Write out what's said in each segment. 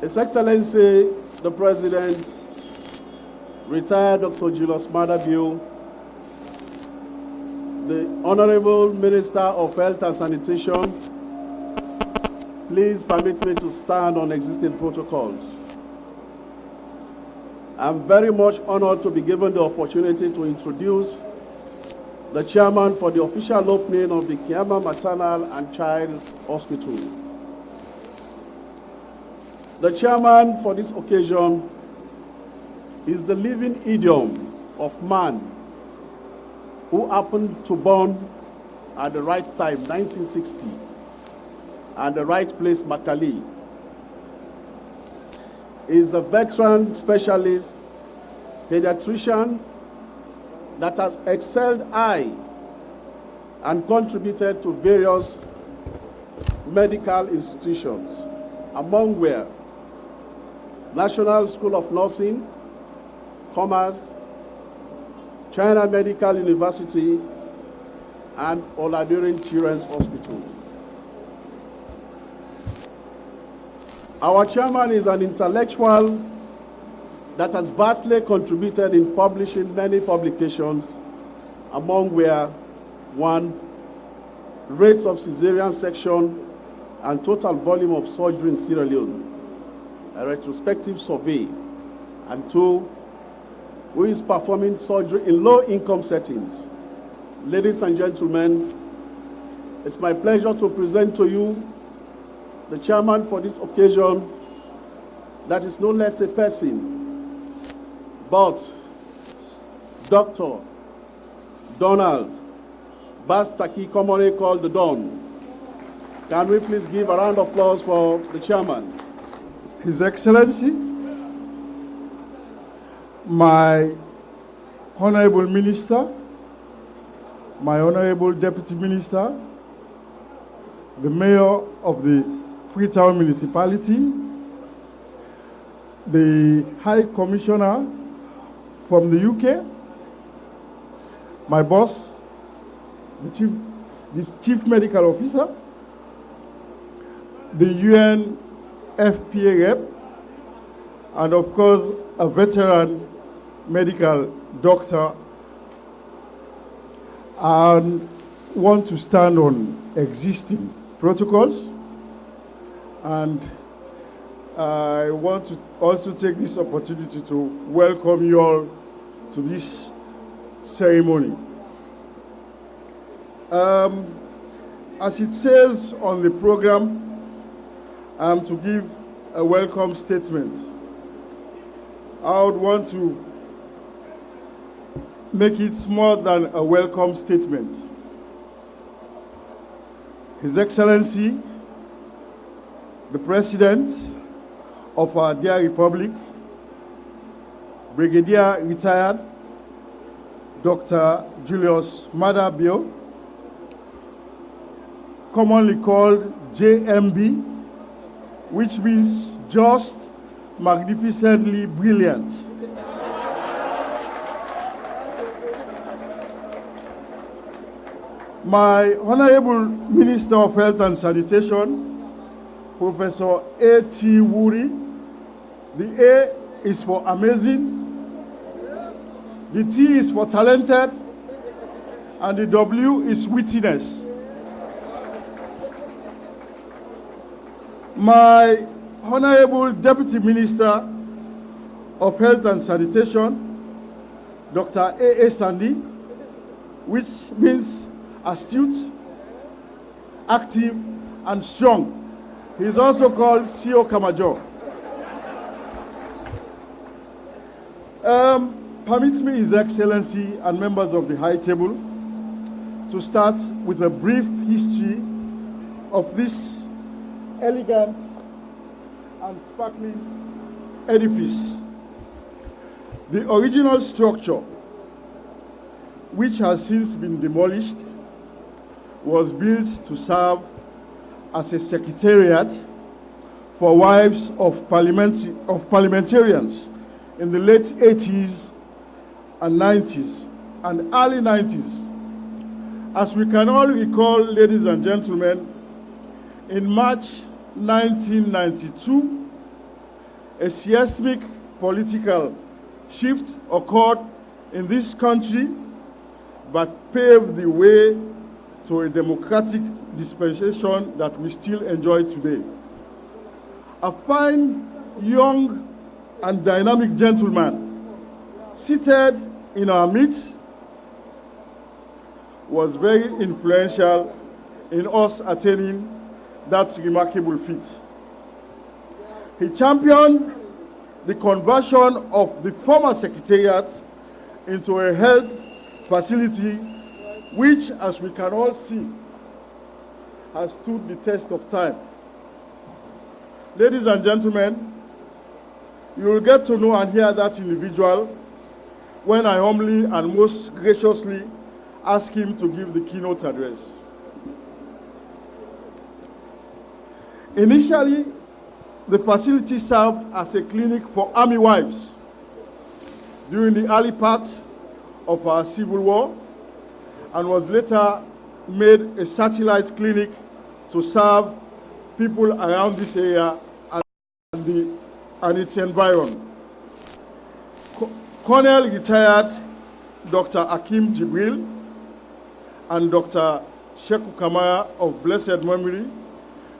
His Excellency, the President, retired Dr. Julius MAADA, the Honorable Minister of Health and Sanitation, please permit me to stand on existing protocols. I'm very much honored to be given the opportunity to introduce the chairman for the official opening of the Kingharman Maternal and Child Hospital. The chairman for this occasion is the living idiom of man who happened to born at the right time, 1960, and the right place, Makali. He is a veteran specialist, pediatrician that has excelled high and contributed to various medical institutions, among where National School of Nursing, Commerce, China Medical University, and Olabirin Children's Hospital. Our chairman is an intellectual that has vastly contributed in publishing many publications, among where one, rates of cesarean section and total volume of surgery in Sierra Leone, a retrospective survey, and two, who is performing surgery in low-income settings. Ladies and gentlemen, it's my pleasure to present to you the chairman for this occasion that is no less a person, but Dr. Donald Bastaki, commonly called the Don. Can we please give a round of applause for the chairman? His Excellency, my Honorable Minister, my Honorable Deputy Minister, the Mayor of the Freetown Municipality, the High Commissioner from the UK, my boss, the Chief Medical Officer, the UN FPA rep, and of course, a veteran medical doctor, and want to stand on existing protocols. And I want to also take this opportunity to welcome you all to this ceremony. As it says on the program, I am to give a welcome statement. I would want to make it more than a welcome statement. His Excellency, the President of our dear Republic, Brigadier Retired Dr. Julius MAADA, commonly called JMB, which means just magnificently brilliant. My Honorable Minister of Health and Sanitation, Professor A.T. WURIE. The A is for amazing, the T is for talented, and the W is wittiness. My Honorable Deputy Minister of Health and Sanitation, Dr. A.A. Sandy, which means astute, active, and strong. He is also called CEO Kamajo. Permit me, His Excellency and members of the High Table, to start with a brief history of this elegant and sparkling edifice. The original structure, which has since been demolished, was built to serve as a secretariat for wives of parliamentarians in the late 80s and 90s and early 90s. As we can all recall, ladies and gentlemen, in March 1992, a seismic political shift occurred in this country, but paved the way to a democratic dispensation that we still enjoy today. A fine, young, and dynamic gentleman seated in our midst was very influential in us attaining that remarkable feat. He championed the conversion of the former secretariat into a health facility which, as we can all see, has stood the test of time. Ladies and gentlemen, you will get to know and hear that individual when I humbly and most graciously ask him to give the keynote address. Initially, the facility served as a clinic for army wives during the early part of our Civil War, and was later made a satellite clinic to serve people around this area and its environment. Colonel retired Dr. Akim Jibril and Dr. Sheku Kamara of blessed memory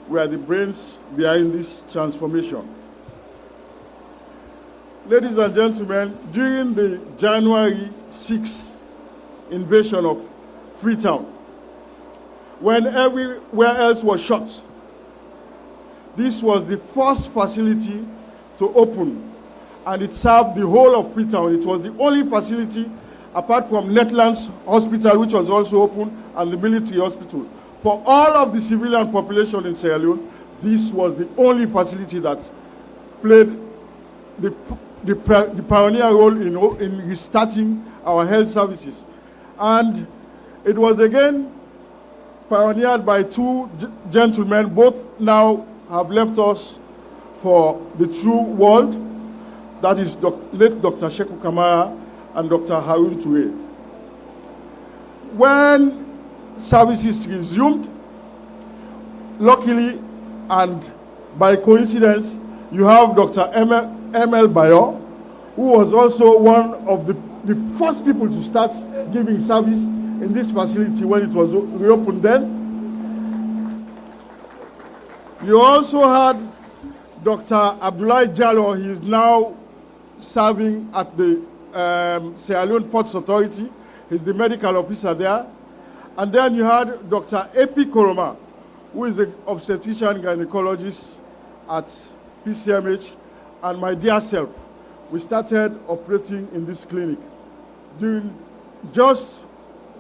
were the brains behind this transformation. Ladies and gentlemen, during the January 6th invasion of Freetown, when everywhere else was shut, this was the first facility to open, and it served the whole of Freetown. It was the only facility, apart from Netlands Hospital, which was also open, and the military hospital. For all of the civilian population in Sierra Leone, this was the only facility that played the pioneer role in restarting our health services. And it was again pioneered by two gentlemen, both now have left us for the true world. That is late Dr. Sheku Kamara and Dr. Harun Toure. When services resumed, luckily and by coincidence, you have Dr. M.L. Bayo, who was also one of the first people to start giving service in this facility when it was reopened then. You also had Dr. Abdullahi Jallo. He is now serving at the Sierra Leone Ports Authority. He's the medical officer there. And then you had Dr. A.P. Koroma, who is an obstetrician gynecologist at PCMH, and my dear self. We started operating in this clinic during just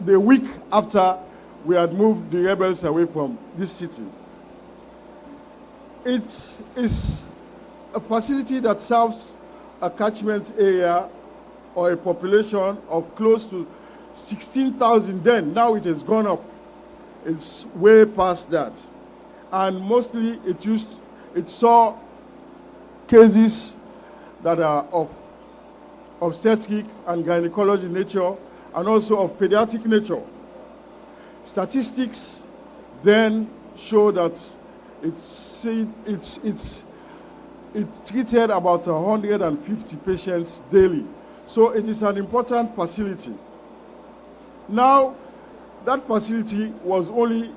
the week after we had moved the rebels away from this city. It is a facility that serves a catchment area or a population of close to 16,000 then. Now it has gone up. It's way past that. And mostly it saw cases that are of obstetric and gynecology nature, and also of pediatric nature. Statistics then show that it treated about 150 patients daily. So it is an important facility. Now, that facility was only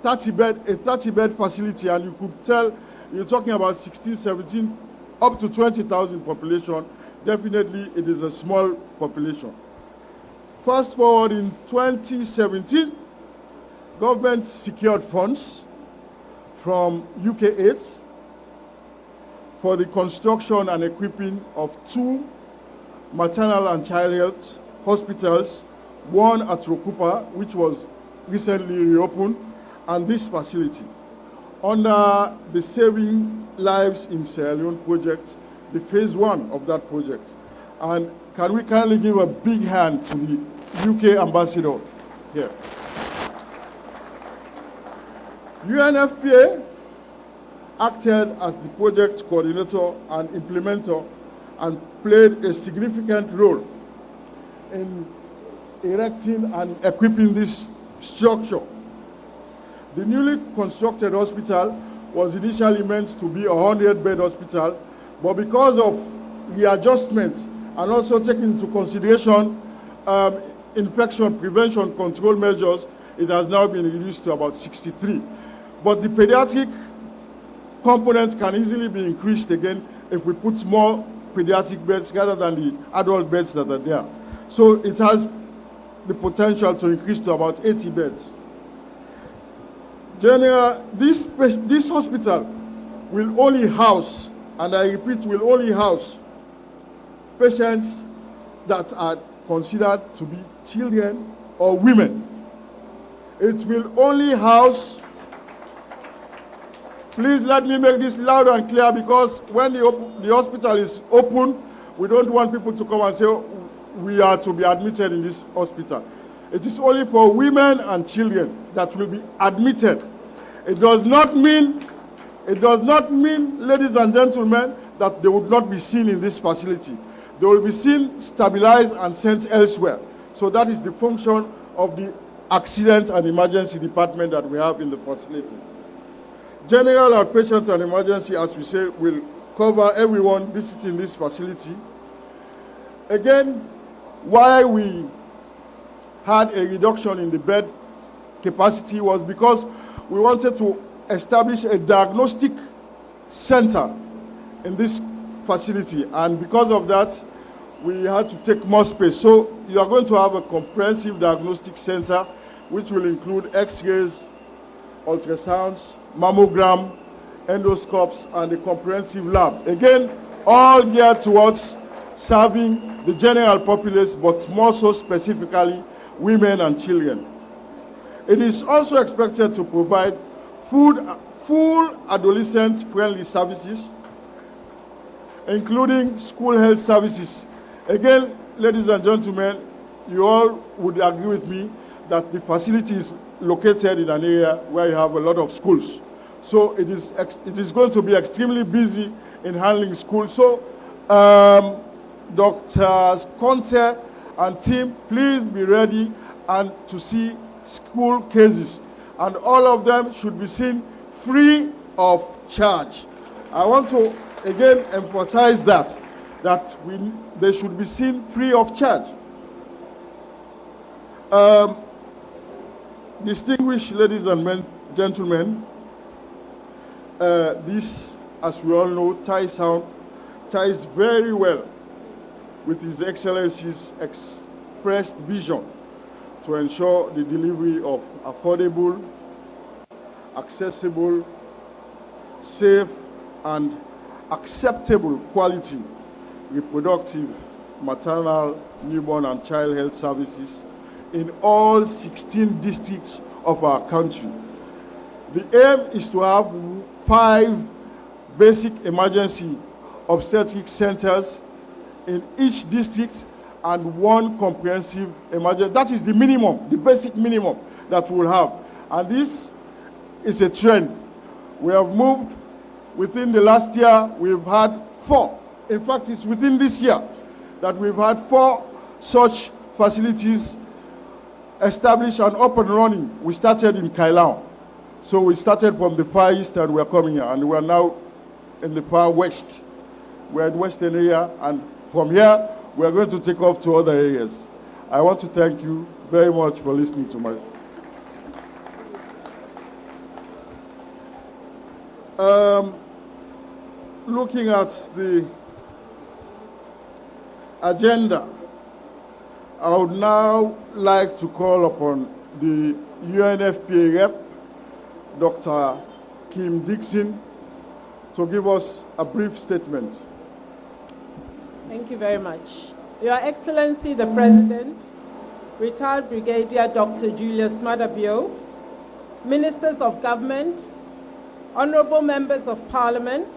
a 30-bed facility, and you could tell you're talking about 16, 17, up to 20,000 population. Definitely, it is a small population. Fast forward in 2017, government secured funds from UK Aid for the construction and equipping of 2 maternal and child health hospitals, one at Rokupa, which was recently reopened, and this facility. Under the Saving Lives in Sierra Leone project, the phase 1 of that project. And can we kindly give a big hand to the UK ambassador here. UNFPA acted as the project coordinator and implementer and played a significant role in erecting and equipping this structure. The newly constructed hospital was initially meant to be a 100-bed hospital, But because of readjustment and also taking into consideration infection prevention control measures, it has now been reduced to about 63. But the pediatric component can easily be increased again if we put more pediatric beds rather than the adult beds that are there. So it has the potential to increase to about 80 beds. General, this hospital will only house, and I repeat, will only house patients that are considered to be children or women. It will only house, please let me make this loud and clear, because when the hospital is open, we don't want people to come and say, oh, we are to be admitted in this hospital. It is only for women and children that will be admitted. It does not mean, ladies and gentlemen, that they would not be seen in this facility. They will be seen, stabilized, and sent elsewhere. So that is the function of the accident and emergency department that we have in the facility. General outpatient and emergency, as we say, will cover everyone visiting this facility. Again, why we had a reduction in the bed capacity was because we wanted to establish a diagnostic center in this facility, and because of that, we had to take more space. So you are going to have a comprehensive diagnostic center, which will include X-rays, ultrasounds, mammogram, endoscopes, and a comprehensive lab. Again, all geared towards serving the general populace, but more so specifically women and children. It is also expected to provide full adolescent-friendly services, including school health services. Again, ladies and gentlemen, you all would agree with me that the facility is located in an area where you have a lot of schools. So it is going to be extremely busy in handling schools. So Dr. Conte and team, please be ready and to see school cases. And all of them should be seen free of charge. I want to again emphasize that they should be seen free of charge. Distinguished ladies and gentlemen, this, as we all know, ties very well with His Excellency's expressed vision to ensure the delivery of affordable, accessible, safe, and acceptable quality reproductive, maternal, newborn, and child health services in all 16 districts of our country. The aim is to have 5 basic emergency obstetric centers in each district and 1 comprehensive emergency. That is the minimum, the basic minimum that we'll have. And this is a trend. We have moved within the last year, we've had 4. In fact, it's within this year that we've had 4 such facilities established and up and running. We started in Kailan. So we started from the far east and we're coming here, and we're now in the far west. We're in western area, and from here, we're going to take off to other areas. I want to thank you very much for listening to my... Looking at the agenda, I would now like to call upon the UNFPA rep, Dr. Kim Dixon, to give us a brief statement. Thank you very much. Your Excellency the President, retired Brigadier Dr. Julius MAADA, Ministers of Government, Honourable Members of Parliament,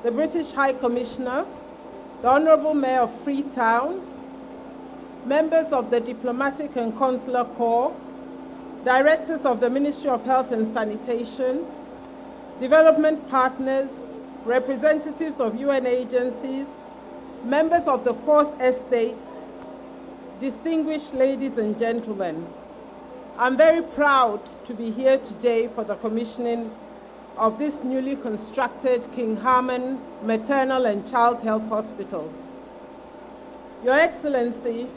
the British High Commissioner, the Honourable Mayor of Freetown, members of the Diplomatic and Consular Corps, directors of the Ministry of Health and Sanitation, development partners, representatives of UN agencies, members of the Fourth Estate, distinguished ladies and gentlemen. I'm very proud to be here today for the commissioning of this newly constructed Kingharman Maternal and Child Health Hospital. Your Excellency,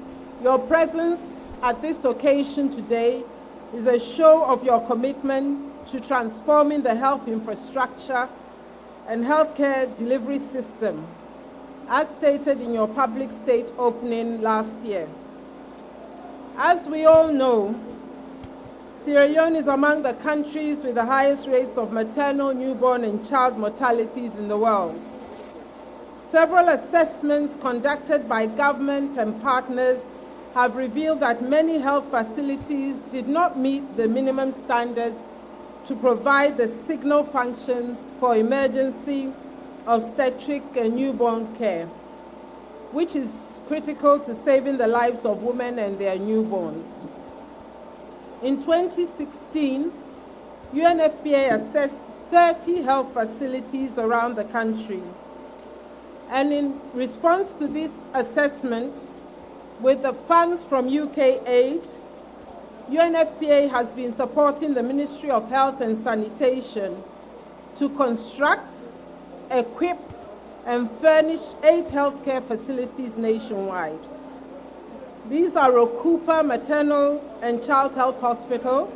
your presence at this occasion today is a show of your commitment to transforming the health infrastructure and healthcare delivery system, as stated in your public state opening last year. As we all know, Sierra Leone is among the countries with the highest rates of maternal, newborn, and child mortalities in the world. Several assessments conducted by government and partners have revealed that many health facilities did not meet the minimum standards to provide the signal functions for emergency obstetric and newborn care, which is critical to saving the lives of women and their newborns. In 2016, UNFPA assessed 30 health facilities around the country. And in response to this assessment, with the funds from UK Aid, UNFPA has been supporting the Ministry of Health and Sanitation to construct, equip, and furnish 8 healthcare facilities nationwide. These are Okupa Maternal and Child Health Hospital,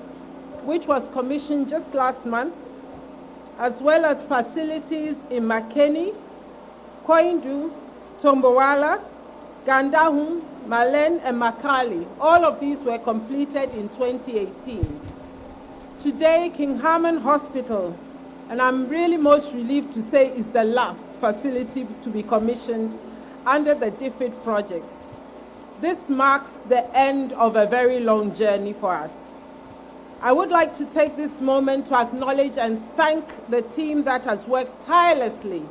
which was commissioned just last month, as well as facilities in Makeni, Koindu, Tombowala, Gandahum, Malen, and Makali. All of these were completed in 2018. Today, Kingharman Hospital, and I'm really most relieved to say, is the last facility to be commissioned under the DFID projects. This marks the end of a very long journey for us. I would like to take this moment to acknowledge and thank the team that has worked tirelessly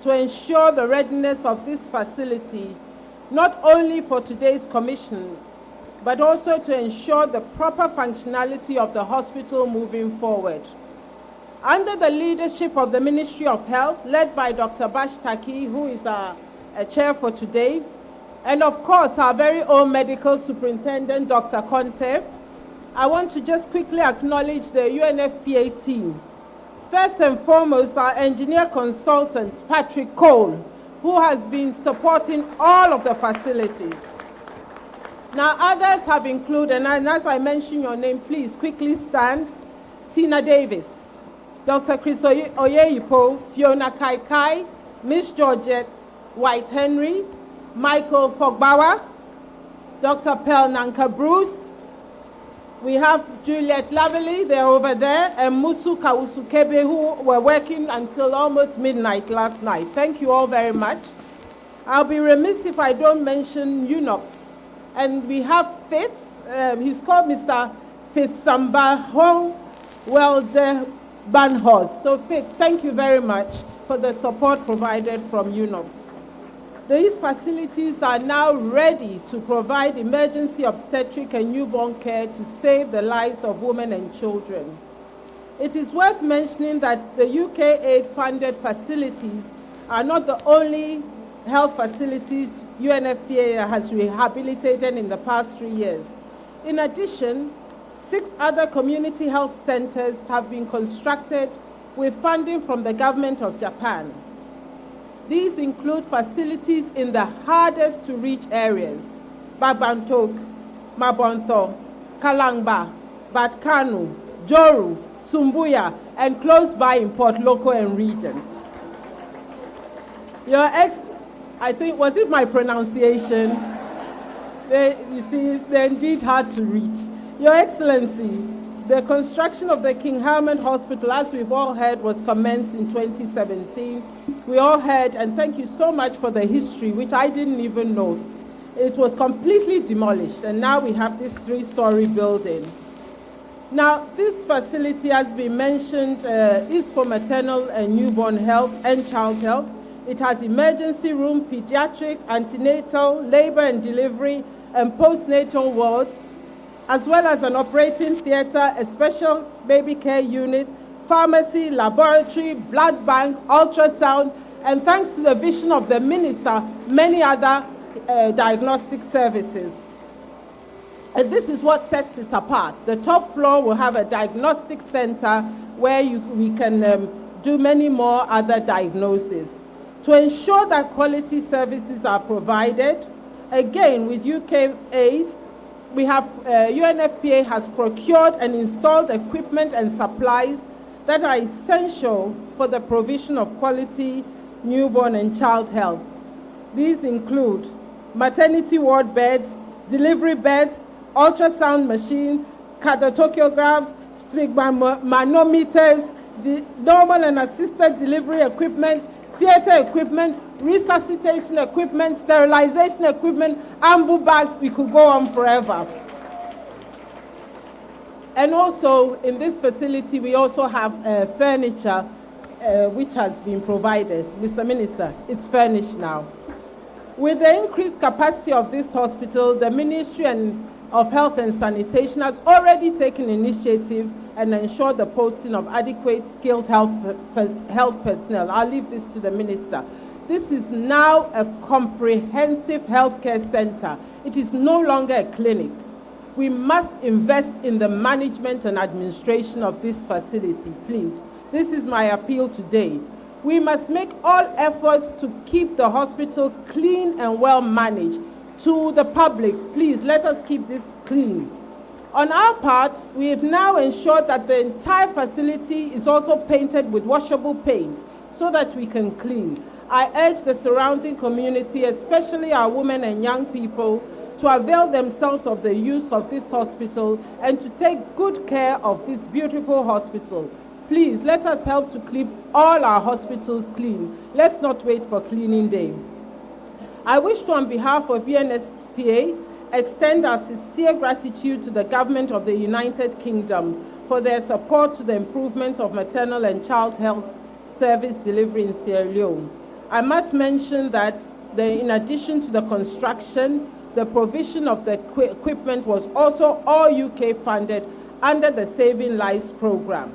to ensure the readiness of this facility, not only for today's commission, but also to ensure the proper functionality of the hospital moving forward. Under the leadership of the Ministry of Health, led by Dr. Bash Taki, who is a chair for today, and of course our very own medical superintendent, Dr. Conte, I want to just quickly acknowledge the UNFPA team. First and foremost, our engineer consultant, Patrick Cole, who has been supporting all of the facilities. Now, others have included, and as I mention your name, please quickly stand, Tina Davis, Dr. Chris Oyeyipo, Fiona Kaikai, Miss Georgette White Henry, Michael Fogbawa, Dr. Pearl Nanka Bruce. We have Juliet Lavely, they're over there, and Musu Kawusukebe, who were working until almost midnight last night. Thank you all very much. I'll be remiss if I don't mention UNOPS. And we have Fitz, he's called Mr. Fitzambahong Welde Banhorst. So Fitz, thank you very much for the support provided from UNOPS. These facilities are now ready to provide emergency obstetric and newborn care to save the lives of women and children. It is worth mentioning that the UK aid-funded facilities are not the only health facilities UNFPA has rehabilitated in the past 3 years. In addition, 6 other community health centers have been constructed with funding from the government of Japan. These include facilities in the hardest to reach areas, Babantok, Mabontho, Kalangba, Batkanu, Joru, Sumbuya, and close by in Port Loko and regions. I think, was it my pronunciation? You see, they're indeed hard to reach. Your Excellency, the construction of the Kingharman Hospital, as we've all heard, was commenced in 2017. We all heard, and thank you so much for the history, which I didn't even know. It was completely demolished, and now we have this 3-story building. Now, this facility, as been mentioned, is for maternal and newborn health and child health. It has emergency room, pediatric, antenatal, labor and delivery, and postnatal wards, as well as an operating theater, a special baby care unit, pharmacy, laboratory, blood bank, ultrasound, and thanks to the vision of the minister, many other diagnostic services. And this is what sets it apart. The top floor will have a diagnostic center where we can do many more other diagnoses. To ensure that quality services are provided, again, with UK aid, we have UNFPA has procured and installed equipment and supplies that are essential for the provision of quality newborn and child health. These include maternity ward beds, delivery beds, ultrasound machine, cardiotociographs, sphygmomanometers, normal and assisted delivery equipment, theater equipment, resuscitation equipment, sterilization equipment, ambu bags. We could go on forever. And also, in this facility, we also have furniture which has been provided. Mr. Minister, it's furnished now. With the increased capacity of this hospital, the Ministry of Health and Sanitation has already taken initiative and ensured the posting of adequate skilled health personnel. I'll leave this to the Minister. This is now a comprehensive healthcare center. It is no longer a clinic. We must invest in the management and administration of this facility, please. This is my appeal today. We must make all efforts to keep the hospital clean and well managed. To the public, please let us keep this clean. On our part, we have now ensured that the entire facility is also painted with washable paint so that we can clean. I urge the surrounding community, especially our women and young people, to avail themselves of the use of this hospital and to take good care of this beautiful hospital. Please, let us help to keep all our hospitals clean. Let's not wait for cleaning day. I wish to, on behalf of UNFPA, extend our sincere gratitude to the government of the United Kingdom for their support to the improvement of maternal and child health service delivery in Sierra Leone. I must mention that in addition to the construction, the provision of the equipment was also all UK funded under the Saving Lives program.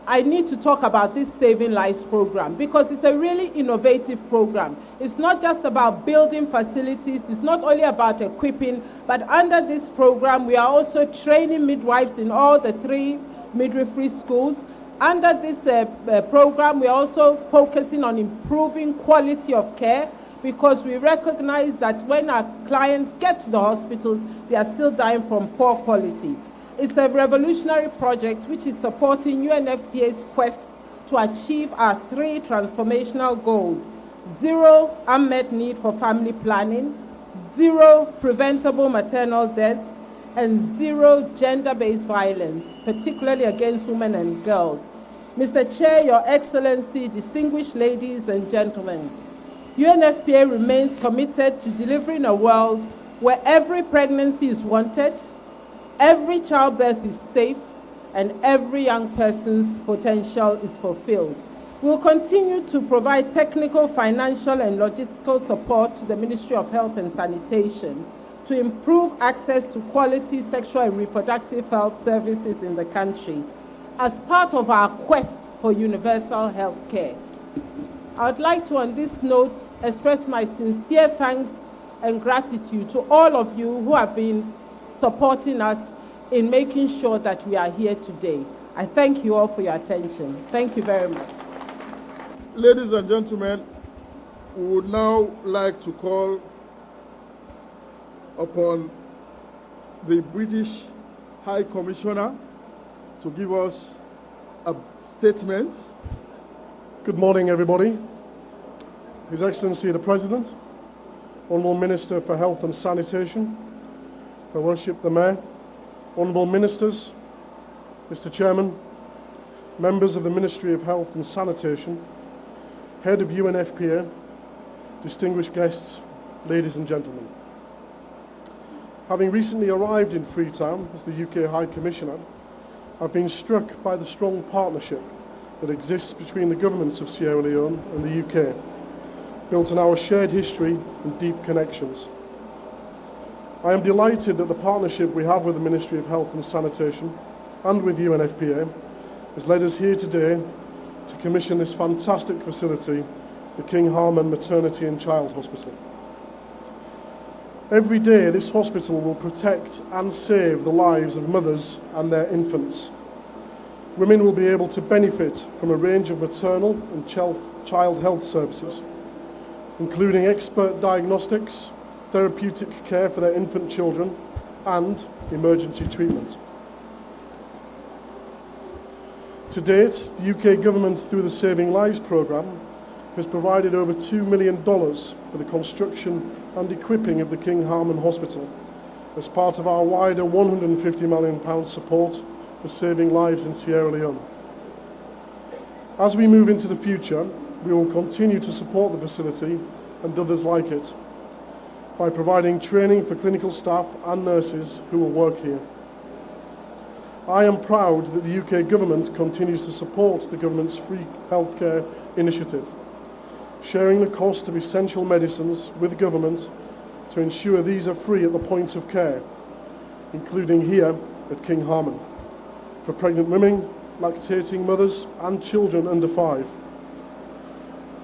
I need to talk about this Saving Lives program because it's a really innovative program. It's not just about building facilities, it's not only about equipping, but under this program, we are also training midwives in all the 3 midwifery schools. Under this program, we are also focusing on improving quality of care because we recognize that when our clients get to the hospitals, they are still dying from poor quality. It's a revolutionary project which is supporting UNFPA's quest to achieve our 3 transformational goals: 0 unmet need for family planning, 0 preventable maternal deaths, and 0 gender-based violence, particularly against women and girls. Mr. Chair, Your Excellency, distinguished ladies and gentlemen, UNFPA remains committed to delivering a world where every pregnancy is wanted, every childbirth is safe, and every young person's potential is fulfilled. We'll continue to provide technical, financial, and logistical support to the Ministry of Health and Sanitation to improve access to quality sexual and reproductive health services in the country as part of our quest for universal health care. I would like to, on this note, express my sincere thanks and gratitude to all of you who have been supporting us in making sure that we are here today. I thank you all for your attention. Thank you very much. Ladies and gentlemen, we would now like to call upon the British High Commissioner to give us a statement. Good morning, everybody. His Excellency the President, Honourable Minister for Health and Sanitation, Her Worship the Mayor, Honourable Ministers, Mr. Chairman, members of the Ministry of Health and Sanitation, Head of UNFPA, distinguished guests, ladies and gentlemen. Having recently arrived in Freetown as the UK High Commissioner, I've been struck by the strong partnership that exists between the governments of Sierra Leone and the UK, built on our shared history and deep connections. I am delighted that the partnership we have with the Ministry of Health and Sanitation and with UNFPA has led us here today to commission this fantastic facility, the Kingharman Maternity and Child Hospital. Every day, this hospital will protect and save the lives of mothers and their infants. Women will be able to benefit from a range of maternal and child health services, including expert diagnostics, therapeutic care for their infant children, and emergency treatment. To date, the UK government, through the Saving Lives programme, has provided over $2 million for the construction and equipping of the Kingharman Hospital as part of our wider £150 million support for saving lives in Sierra Leone. As we move into the future, we will continue to support the facility and others like it by providing training for clinical staff and nurses who will work here. I am proud that the UK government continues to support the government's free healthcare initiative, sharing the cost of essential medicines with government to ensure these are free at the point of care, including here at Kingharman, for pregnant women, lactating mothers and children under 5.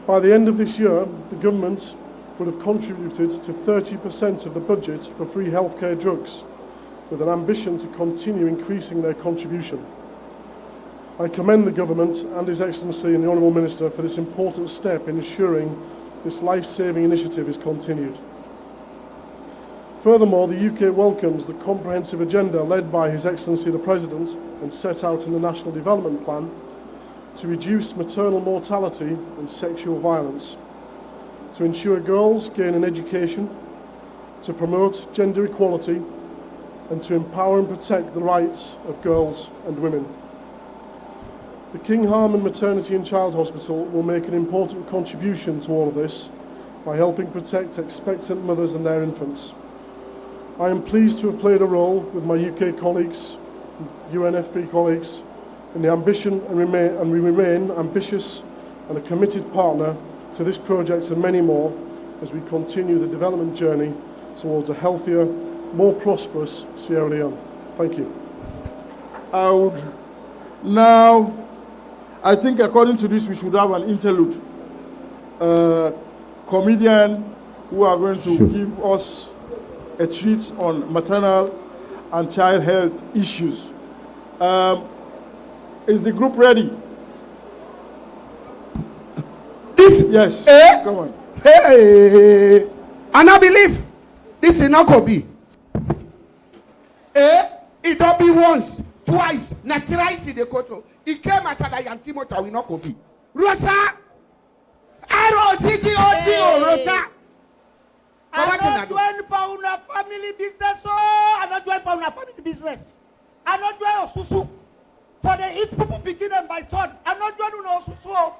By the end of this year, the government would have contributed to 30% of the budget for free healthcare drugs, with an ambition to continue increasing their contribution. I commend the government and His Excellency and the Honourable Minister for this important step in ensuring this life-saving initiative is continued. Furthermore, the UK welcomes the comprehensive agenda led by His Excellency the President and set out in the National Development Plan to reduce maternal mortality and sexual violence, to ensure girls gain an education, to promote gender equality, and to empower and protect the rights of girls and women. The Kingharman Maternity and Child Hospital will make an important contribution to all of this by helping protect expectant mothers and their infants. I am pleased to have played a role with my UK colleagues, UNFP colleagues, in the ambition and we remain ambitious and a committed partner to this project and many more as we continue the development journey towards a healthier, more prosperous Sierra Leone. Thank you. I think according to this, we should have an interlude. Comedian who are going to give us a treat on maternal and child health issues. Is the group ready? Yes. Come on. Hey, and I believe this is not going to be. It don't be once, twice, not thrice in the quarter. It came at the Yantimota, we not going to be. Rosa, Rosa. I'm not doing for una family business, I'm not doing for una family business. I'm not doing a susu. For the each people begin and by third. I'm not doing una susu.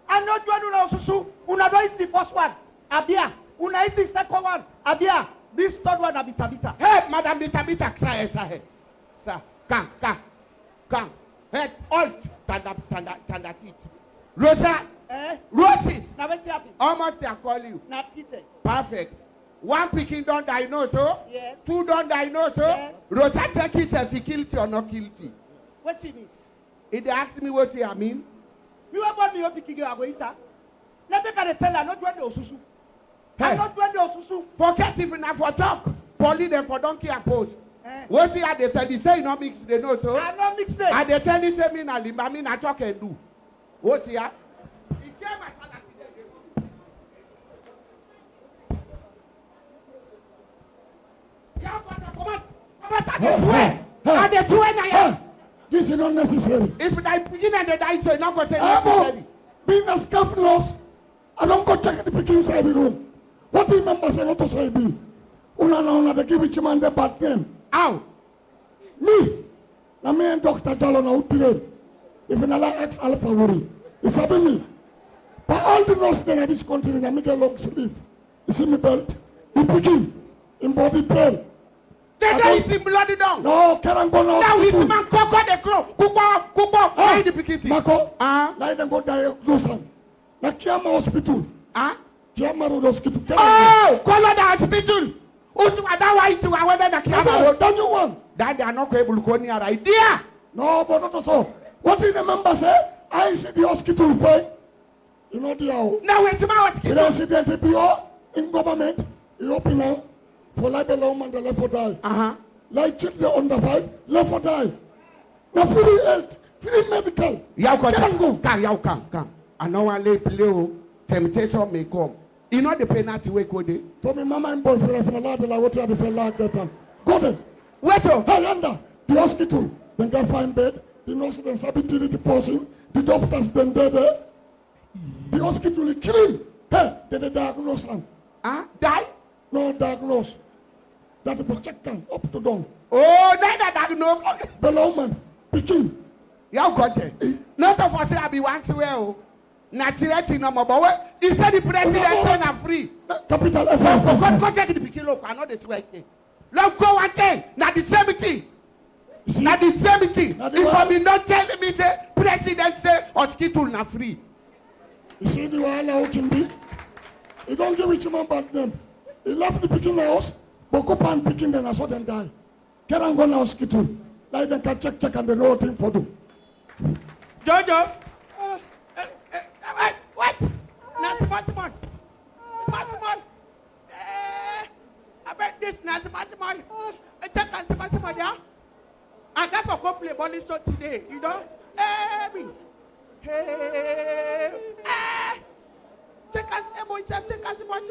I'm not doing una susu. Una do is the first one. Abia. Una is the second one. Abia. This third one Abita. Hey, Madam Bita, sir. Sir, come. Head, all, stand at it. Rosa, Roses. Now what's happening? How much they call you? Not eating. Perfect. One picking don't diagnose, Yes. Two don't diagnose, Yes. Rosa check if he guilty or not guilty. What's he mean? If they ask me what I mean, You have what me up picking your agoita. Let me tell her not doing the susu. Hey. I'm not doing the susu. forget if not for talk. Poly them for donkey and post. What they are they tell you say no mix they know so. I'm not mixed it. And they tell you say me na limba me na talk and do. What here? He came at This is not necessary. If I begin and they die, so you're not going to say necessary. Being a scaff loss, I don't go check the picking side room. What do you remember saying what to say be? Una they give each man the bad name. Ow! Me, na me and Dr. Jalo na utile. If you like ex alpha WURIE, it's happening me. But all the nurses in this country, they make a long sleeve. You see me belt? In picking, in body pain. They don't eat him bloody down. No, can't go now. Now his man coco the crow. Kubo. Why the picking? Marco, let them go diagnose him. Na Kingharman Hospital. Kingharman Hospital. Oh, color the hospital. Usuma that why to whether the Kingharman. Don't you want? That they are not able to go near idea. No, but not so. What did the member say? I see the hospital pay. You know the how. Now wait to my The resident PO in government, you open now. For like the woman, the left for die. Uh-huh. Like children under 5, left for die. Now free health, free medical. Yau Can go. come. I know one lay play. Temptation may come. You know the penalty we go there. For me, mama and boyfriend, if I allowed the water, I feel like that time. Go there. Wait up. Hey, under the hospital, then get fine bed. The nurse then submitted the person. The doctors then there. The hospital will clean. Hey, they diagnose them. Die? No diagnose. That is check them up to down. Oh, that no. The woman, picking. Yau got it. Not of us I be once well. Naturally, no more. But he said the president are free. Capital F. Go take the picking look. I know the sweat. Let's go one thing. Now the same thing. Now the same thing. If I be not telling me say president say hospital not free. You see the way how can be? He don't give it to man bad name. He left the picking house, but go and picking them and saw them die. Get and go to hospital. Like them can check and they know what thing for do. Jojo. What? Not smart. I bet this not smart. I check and smart, yeah. I got to go play volley shot today, you know. Hey. Check and boy, check and smart.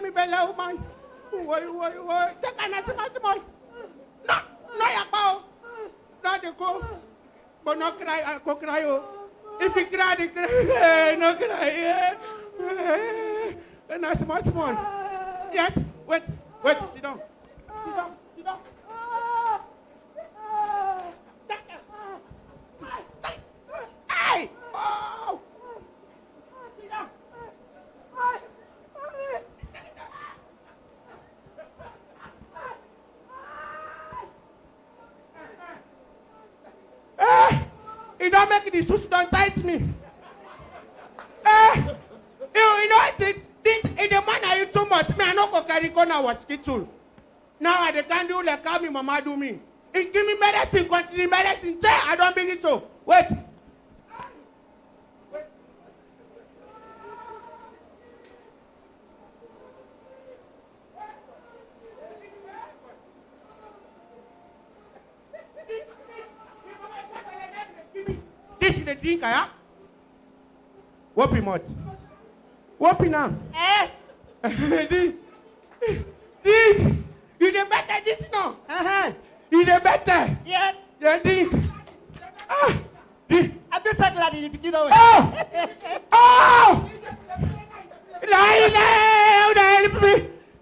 Me bella woman. Why? Check and smart. No, ya go. No, they go. But no cry, I go cry. If you cry, they cry. No cry. And I smart one. Yes. Wait. Sit down. Hey! Oh! Sit down. You don't make the suits don't tight me. You know I think this in the man are you too much. Me I no go carry corner what skittle. Now I can't do like how me mama do me. It give me medicine, continue medicine. Say I don't bring it so. Wait. This is the drink, yeah? Whoopie mouth. Whoopie now. This. You the better this now. You the better. Yes. The drink. This. I'm just so glad you begin away. Oh! Help me.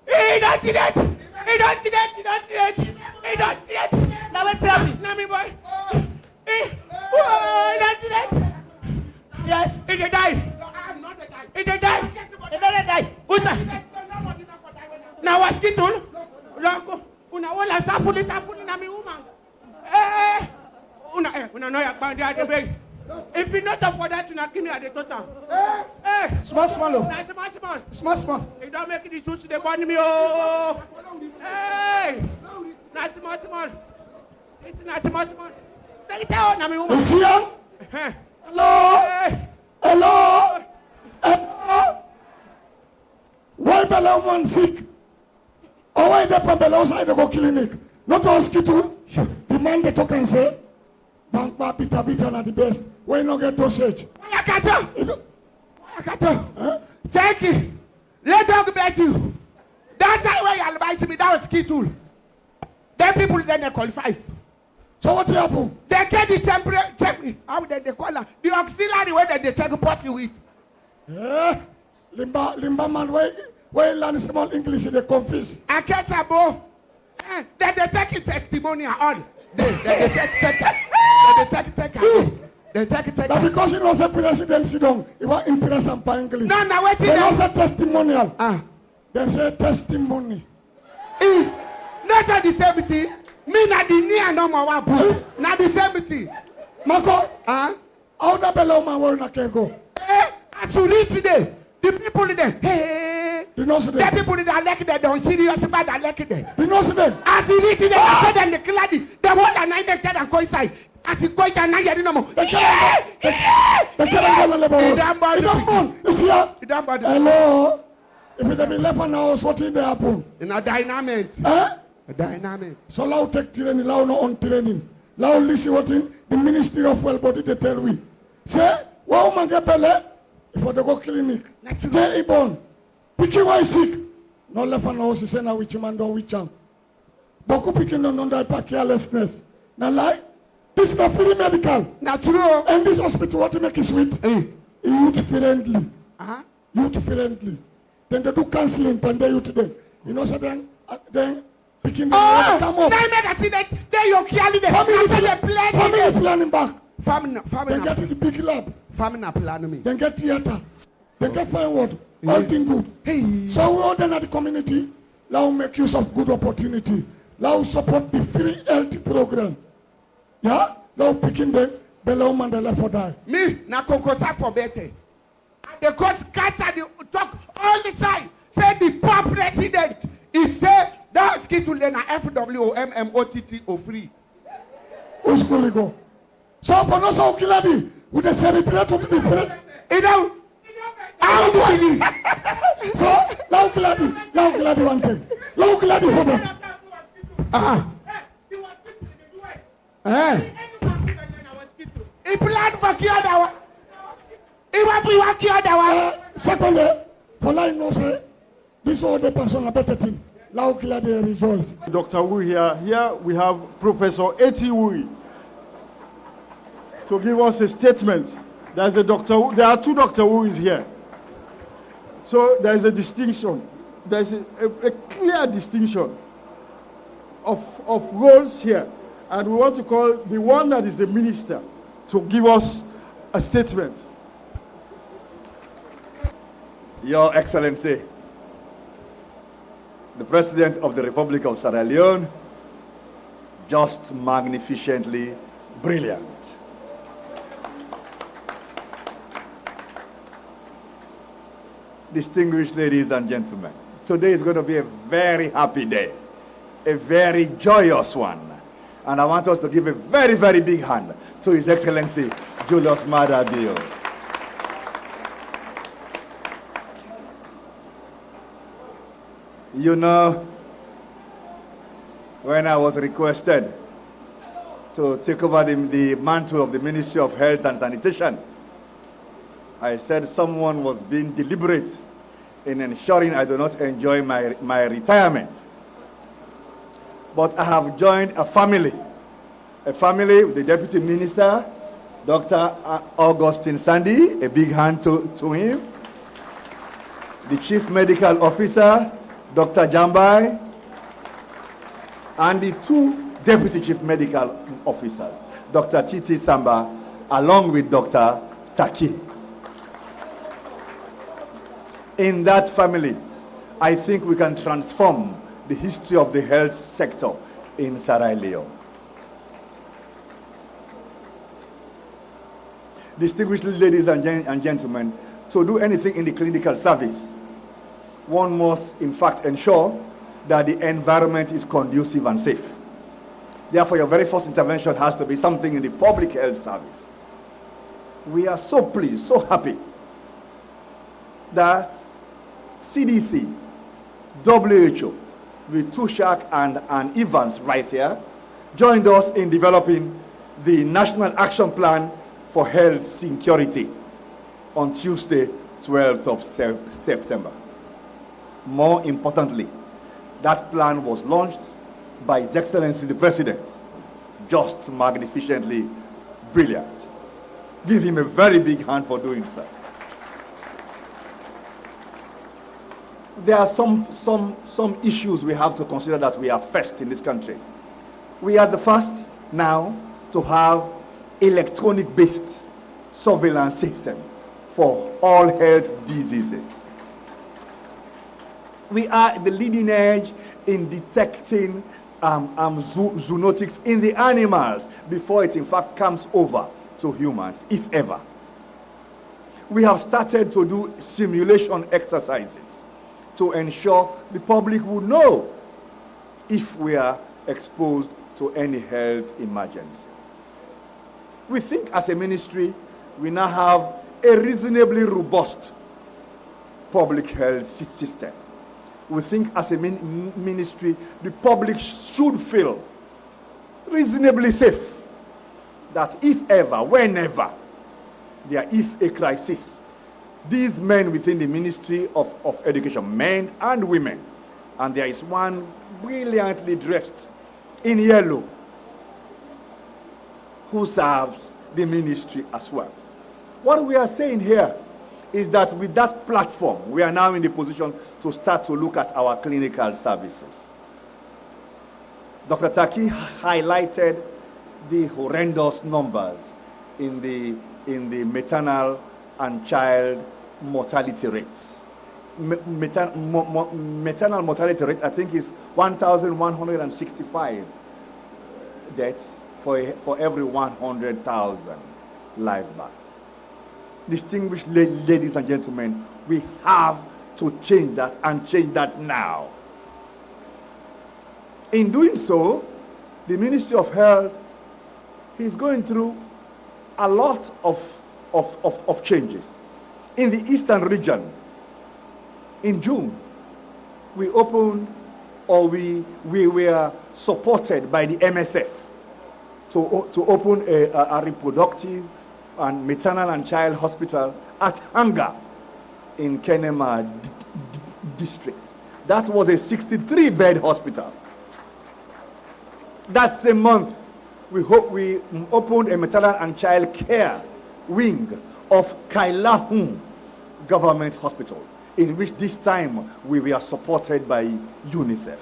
He don't see that. Now what's happening? Now me boy. Yes. He dey die. He dey die. He better die. Who's that? Now what's skittle? Una wala safuli na mi woman. Una know ya bound there the way. If you not for that, una give me at the total. Small. Small. You don't make the shoes they burn me oh. Hey. Nice small. It's nice small. Take it out na mi woman. Is here? Hello. Why Bella woman sick? Or why they from Bella outside the go clinic? Not to hospital. The man they talk and say, bank bar bitter na the best. Why not get dosage? Wakato. Take it. Let dog bet you. That's why you advise me. That was key tool. Then people then they qualify. So what happened? They get the temporary, how they call it? The auxiliary way that they take pot you with. Limba man, why learn small English in the confess? I catch a bow. Then they take it testimony on. They take it. Now because he was a president, sit down. He was impressed and by English. No, wait. They don't say testimonial. They say testimony. Not the same thing. Me na the near no more one. Not the same thing. Marco, how the Bella man will not go? As you read today, the people there, you know the people that like that don't serious about that like that. You know them. As you read today, I said them the clady, the one that night they said and go inside. As you go inside, now you no more. They can't go to the level. You don't bother. Hello. If it be left on house, what will happen? In a dynamic. Eh? A dynamic. So now take training, now no on training. Now listen what in the Ministry of Well Body they tell we. Say, wow man get belly, if they go clinic. Tell Ibon, picky why sick. No left on house, he say now which man don't which am. Boku picking on that carelessness. Now lie, this is a free medical. Not true. And this hospital what to make it sweet? Youth friendly. Uh-huh. Youth friendly. Then they do counseling and they youth them. You know so then picking them come up. Now make a see that they you carry the Family planning back. Then Family get to the big lab. plan me. Then get theater. Then get fine word. All thing good. Hey. So we all then at the community, now make use of good opportunity. Now support the free health program. Yeah? Now picking them, below Mandela for die. Me, na kokosa for better. The court scatter the talk all the time. Say the poor president is say that skill na FWOMMOTT free. Who's going to go? So for no so kiladi, with the celebrate to the president. You know, how do I need? So, now kiladi one thing. Now kiladi for them. He plan for Kiadawa. He want Kiadawa. Secondly, for line no say, this all the person a better thing. Now kiladi rejoice. Dr. Wu here. Here we have Professor A.T. Wu to give us a statement. There's a Dr. Wu, there are two Dr. Wu's here. So there is a distinction. There's a clear distinction of roles here. And we want to call the one that is the minister to give us a statement. Your Excellency, the President of the Republic of Sierra Leone, just magnificently brilliant. Distinguished ladies and gentlemen, today is going to be a very happy day, a very joyous one. And I want us to give a very, very big hand to His Excellency, Julius MAADA. You know, when I was requested to take over the mantle of the Ministry of Health and Sanitation, I said someone was being deliberate in ensuring I do not enjoy my retirement. But I have joined a family with the Deputy Minister, Dr. Augustine Sandy, a big hand to him, the Chief Medical Officer, Dr. Jambai, and the two Deputy Chief Medical Officers, Dr. Titi Samba, along with Dr. Taki. In that family, I think we can transform the history of the health sector in Sierra Leone. Distinguished ladies and gentlemen, to do anything in the clinical service, one must in fact ensure that the environment is conducive and safe. Therefore, your very first intervention has to be something in the public health service. We are so pleased, so happy that CDC, WHO, with Tushak and Evans right here, joined us in developing the National Action Plan for Health Security on Tuesday, 12th of September. More importantly, that plan was launched by His Excellency the President, just magnificently brilliant. Give him a very big hand for doing so. There are some issues we have to consider that we are first in this country. We are the first now to have electronic-based surveillance system for all health diseases. We are at the leading edge in detecting zoonotics in the animals before it in fact comes over to humans, if ever. We have started to do simulation exercises to ensure the public will know if we are exposed to any health emergency. We think as a ministry, we now have a reasonably robust public health system. We think as a ministry, the public should feel reasonably safe that if ever, whenever there is a crisis, these men within the Ministry of Education, men and women, and there is one brilliantly dressed in yellow who serves the ministry as well. What we are saying here is that with that platform, we are now in the position to start to look at our clinical services. Dr. Taki highlighted the horrendous numbers in the maternal and child mortality rates. Maternal mortality rate, I think, is 1,165 deaths for every 100,000 live births. Distinguished ladies and gentlemen, we have to change that, and change that now. In doing so, the Ministry of Health is going through a lot of changes. In the Eastern region, in June, we opened, or we were supported by the MSF to open a reproductive and maternal and child hospital at Hanga in Kenema district. That was a 63-bed hospital. That same month, we opened a maternal and child care wing of Kailahun Government Hospital, in which this time we were supported by UNICEF.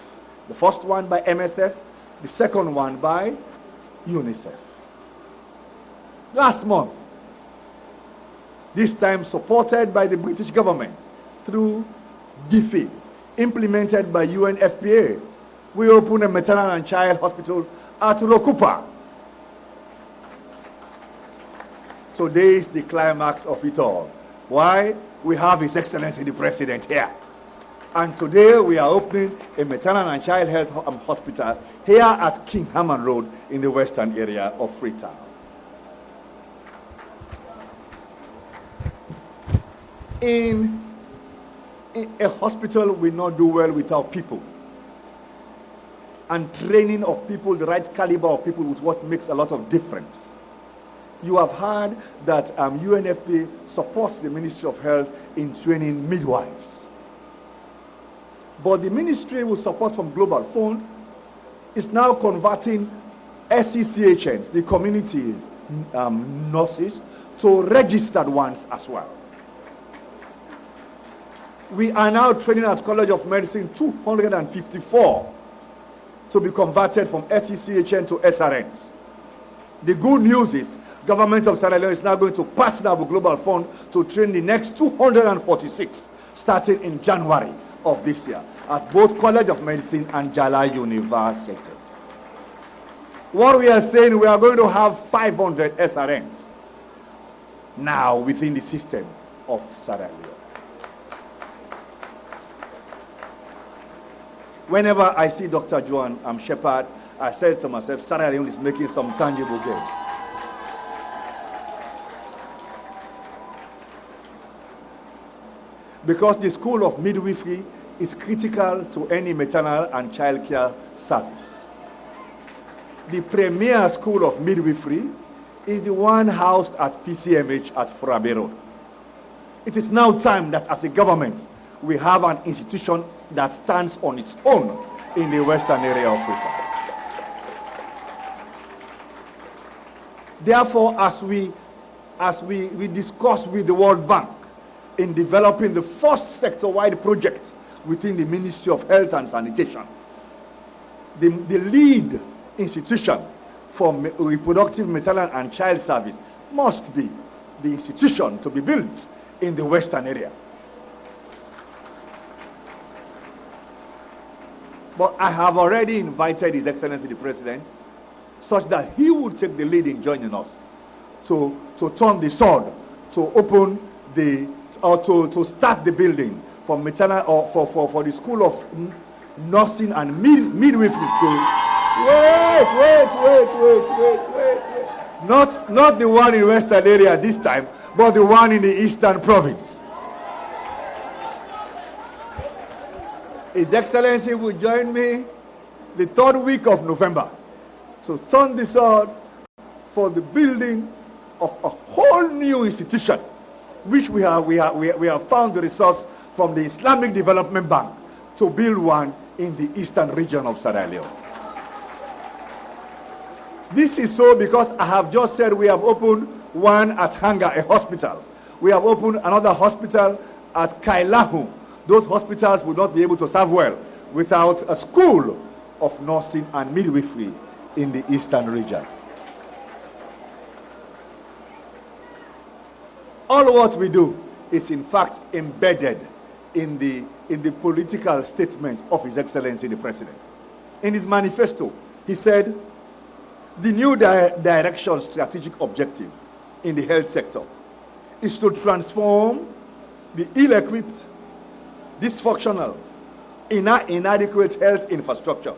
The first one by MSF, the second one by UNICEF. Last month, this time supported by the British government through DFID, implemented by UNFPA, we opened a maternal and child hospital at Rokupa. Today is the climax of it all. Why? We have His Excellency the President here. And today we are opening a maternal and child health hospital here at Kingharman Road in the western area of Freetown. In a hospital will not do well without people. And training of people, the right caliber of people, is what makes a lot of difference. You have heard that UNFPA supports the Ministry of Health in training midwives. But the ministry, with support from Global Fund, is now converting SCCHNs, the community nurses, to registered ones as well. We are now training at College of Medicine 254 to be converted from SCCHN to SRNs. The good news is Government of Sierra Leone is now going to partner with Global Fund to train the next 246 starting in January of this year at both College of Medicine and Jala University. What we are saying, we are going to have 500 SRNs now within the system of Sierra Leone. Whenever I see Dr. Joan Shepherd, I said to myself, Sierra Leone is making some tangible gains. Because the School of Midwifery is critical to any maternal and child care service. The premier School of Midwifery is the one housed at PCMH at Forabe Road. It is now time that as a government, we have an institution that stands on its own in the western area of Africa. Therefore, as we discuss with the World Bank in developing the first sector-wide project within the Ministry of Health and Sanitation, the lead institution for reproductive, maternal and child service must be the institution to be built in the western area. But I have already invited His Excellency the President such that he would take the lead in joining us to turn the sword, to open the, or to start the building for maternal, or for the School of Nursing and Midwifery School. Wait. Not the one in western area this time, but the one in the eastern province. His Excellency will join me the 3rd week of November to turn this on for the building of a whole new institution, which we have found the resource from the Islamic Development Bank to build one in the eastern region of Sierra Leone. This is so because I have just said we have opened one at Hanga, a hospital. We have opened another hospital at Kailahu. Those hospitals would not be able to serve well without a school of nursing and midwifery in the eastern region. All what we do is in fact embedded in the political statement of His Excellency the President. In his manifesto, he said, the new direction strategic objective in the health sector is to transform the ill-equipped, dysfunctional, inadequate health infrastructure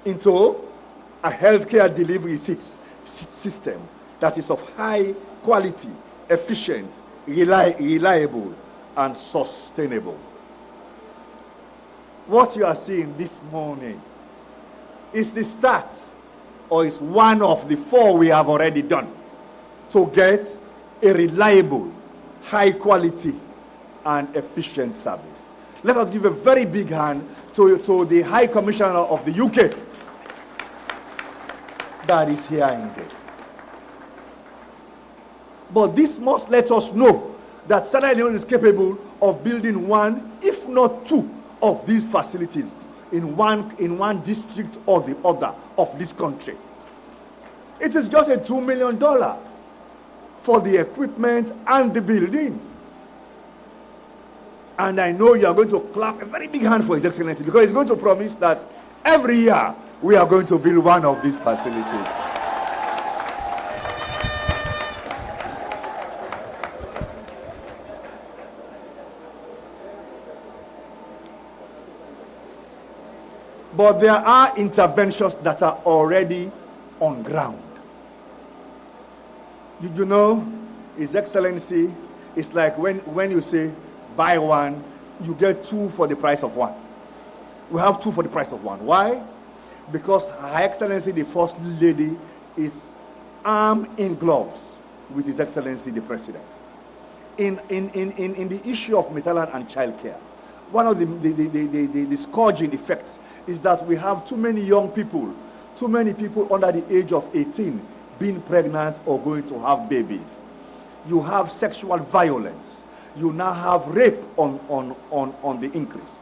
into a healthcare delivery system that is of high quality, efficient, reliable, and sustainable. What you are seeing this morning is the start, or is one of the 4 we have already done to get a reliable, high quality, and efficient service. Let us give a very big hand to the High Commissioner of the UK that is here indeed. But this must let us know that Sierra Leone is capable of building 1, if not 2, of these facilities in one district or the other of this country. It is just a $2 million for the equipment and the building. And I know you are going to clap a very big hand for His Excellency, because he's going to promise that every year we are going to build one of these facilities. But there are interventions that are already on ground. You know, His Excellency, it's like when you say buy one, you get 2 for the price of 1. We have 2 for the price of 1. Why? Because Her Excellency the First Lady is arm in gloves with His Excellency the President. In the issue of maternal and child care, one of the scourging effects is that we have too many young people, too many people under the age of 18 being pregnant or going to have babies. You have sexual violence. You now have rape on the increase.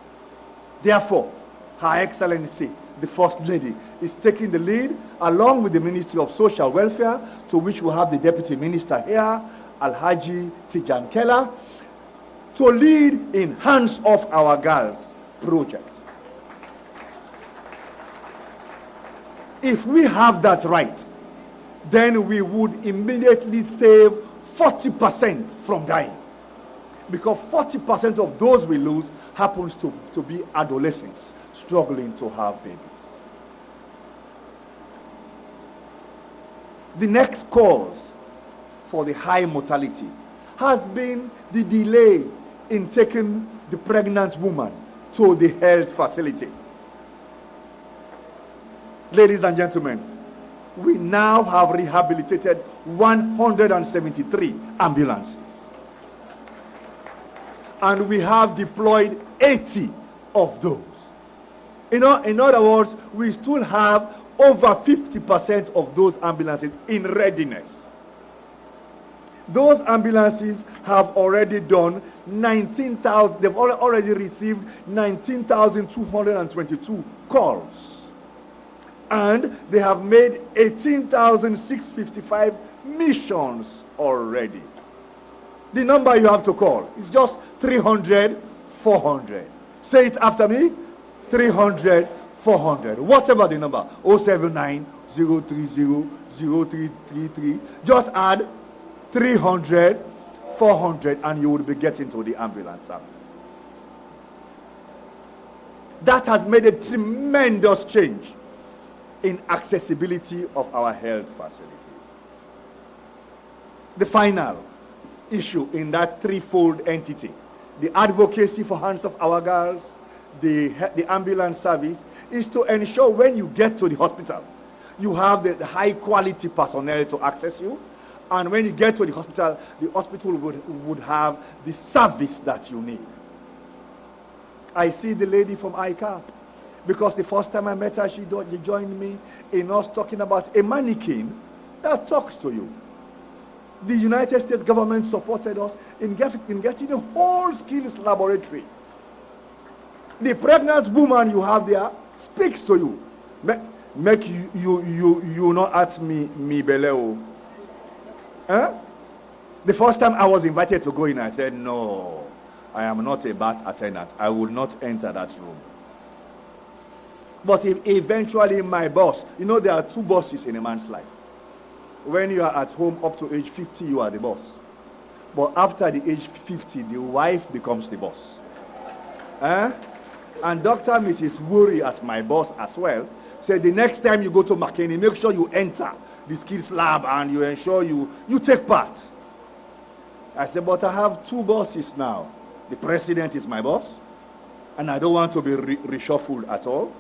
Therefore, Her Excellency, the First Lady, is taking the lead along with the Ministry of Social Welfare, to which we have the Deputy Minister here, Alhaji Tijan Kella, to lead in Hands Off Our Girls project. If we have that right, then we would immediately save 40% from dying. Because 40% of those we lose happens to be adolescents struggling to have babies. The next cause for the high mortality has been the delay in taking the pregnant woman to the health facility. Ladies and gentlemen, we now have rehabilitated 173 ambulances. And we have deployed 80 of those. In other words, we still have over 50% of those ambulances in readiness. Those ambulances have already done 19,000, they've already received 19,222 calls. And they have made 18,655 missions already. The number you have to call is just 300, 400. Say it after me. 300, 400. Whatever the number. 079 030 0333. Just add 300, 400, and you will be getting to the ambulance service. That has made a tremendous change in accessibility of our health facilities. The final issue in that threefold entity, the advocacy for Hands of Our Girls, the ambulance service is to ensure when you get to the hospital, you have the high quality personnel to access you. And when you get to the hospital would have the service that you need. I see the lady from ICAP, because the first time I met her, she joined me in us talking about a mannequin that talks to you. The United States government supported us in getting a whole skills laboratory. The pregnant woman you have there speaks to you. Make you not at me beleo. Huh? The first time I was invited to go in, I said, no, I am not a bath attendant. I will not enter that room. But eventually my boss, you know, there are two bosses in a man's life. When you are at home up to age 50, you are the boss. But after the age 50, the wife becomes the boss. And Dr. Mrs. WURIE, as my boss as well, said the next time you go to McKinney, make sure you enter the skills lab and you ensure you take part. I said, but I have two bosses now. The president is my boss, and I don't want to be reshuffled at all.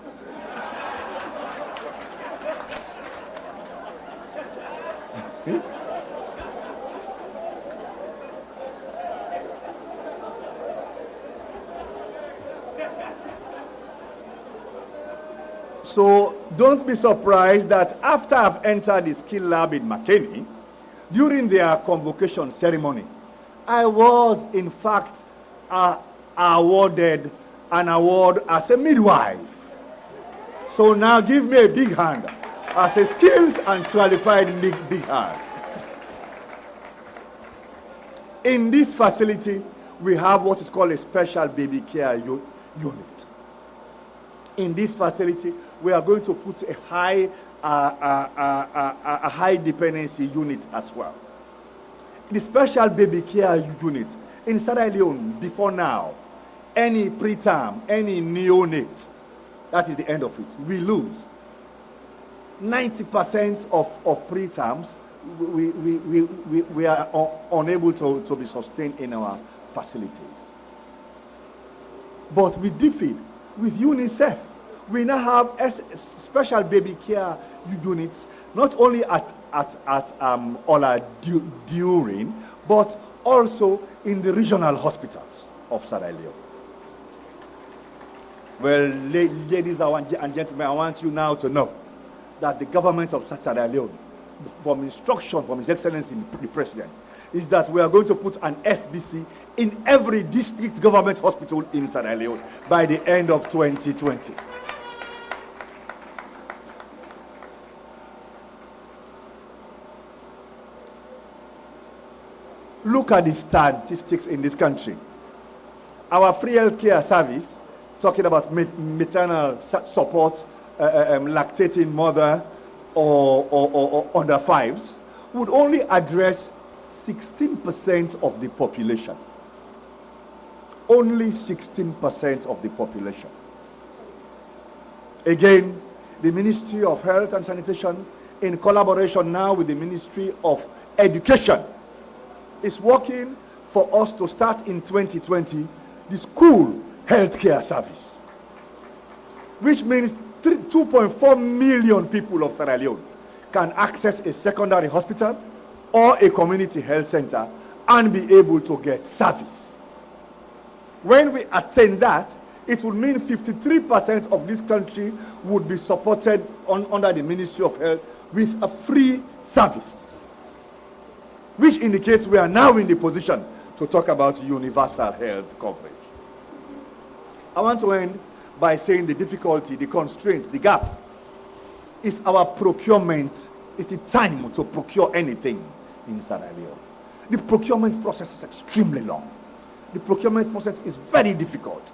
So don't be surprised that after I've entered the skill lab in McKinney, during their convocation ceremony, I was in fact awarded an award as a midwife. So now give me a big hand as a skills and qualified big hand. In this facility, we have what is called a special baby care unit. In this facility, we are going to put a high dependency unit as well. The special baby care unit in Sierra Leone, before now, any preterm, any neonate, that is the end of it, we lose. 90% of preterms, we are unable to be sustained in our facilities. But with DFID, with UNICEF, we now have special baby care units, not only at Ola Durin, but also in the regional hospitals of Sierra Leone. Well, ladies and gentlemen, I want you now to know that the government of Sierra Leone, from instruction from His Excellency the President, is that we are going to put an SBC in every district government hospital in Sierra Leone by the end of 2020. Look at the statistics in this country. Our free healthcare service, talking about maternal support, lactating mother or under fives, would only address 16% of the population. Only 16% of the population. Again, the Ministry of Health and Sanitation, in collaboration now with the Ministry of Education, is working for us to start in 2020 the school healthcare service, which means 2.4 million people of Sierra Leone can access a secondary hospital or a community health center and be able to get service. When we attain that, it would mean 53% of this country would be supported under the Ministry of Health with a free service, which indicates we are now in the position to talk about universal health coverage. I want to end by saying the difficulty, the constraints, the gap is our procurement. It's the time to procure anything in Sierra Leone. The procurement process is extremely long. The procurement process is very difficult.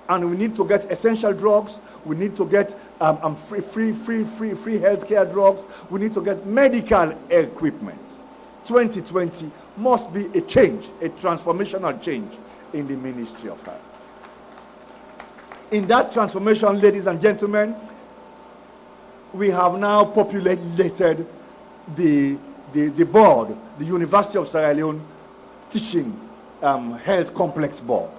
And we need to get essential drugs. We need to get free healthcare drugs. We need to get medical equipment. 2020 must be a change, a transformational change in the Ministry of Health. In that transformation, ladies and gentlemen, we have now populated the board, the University of Sierra Leone Teaching Health Complex Board.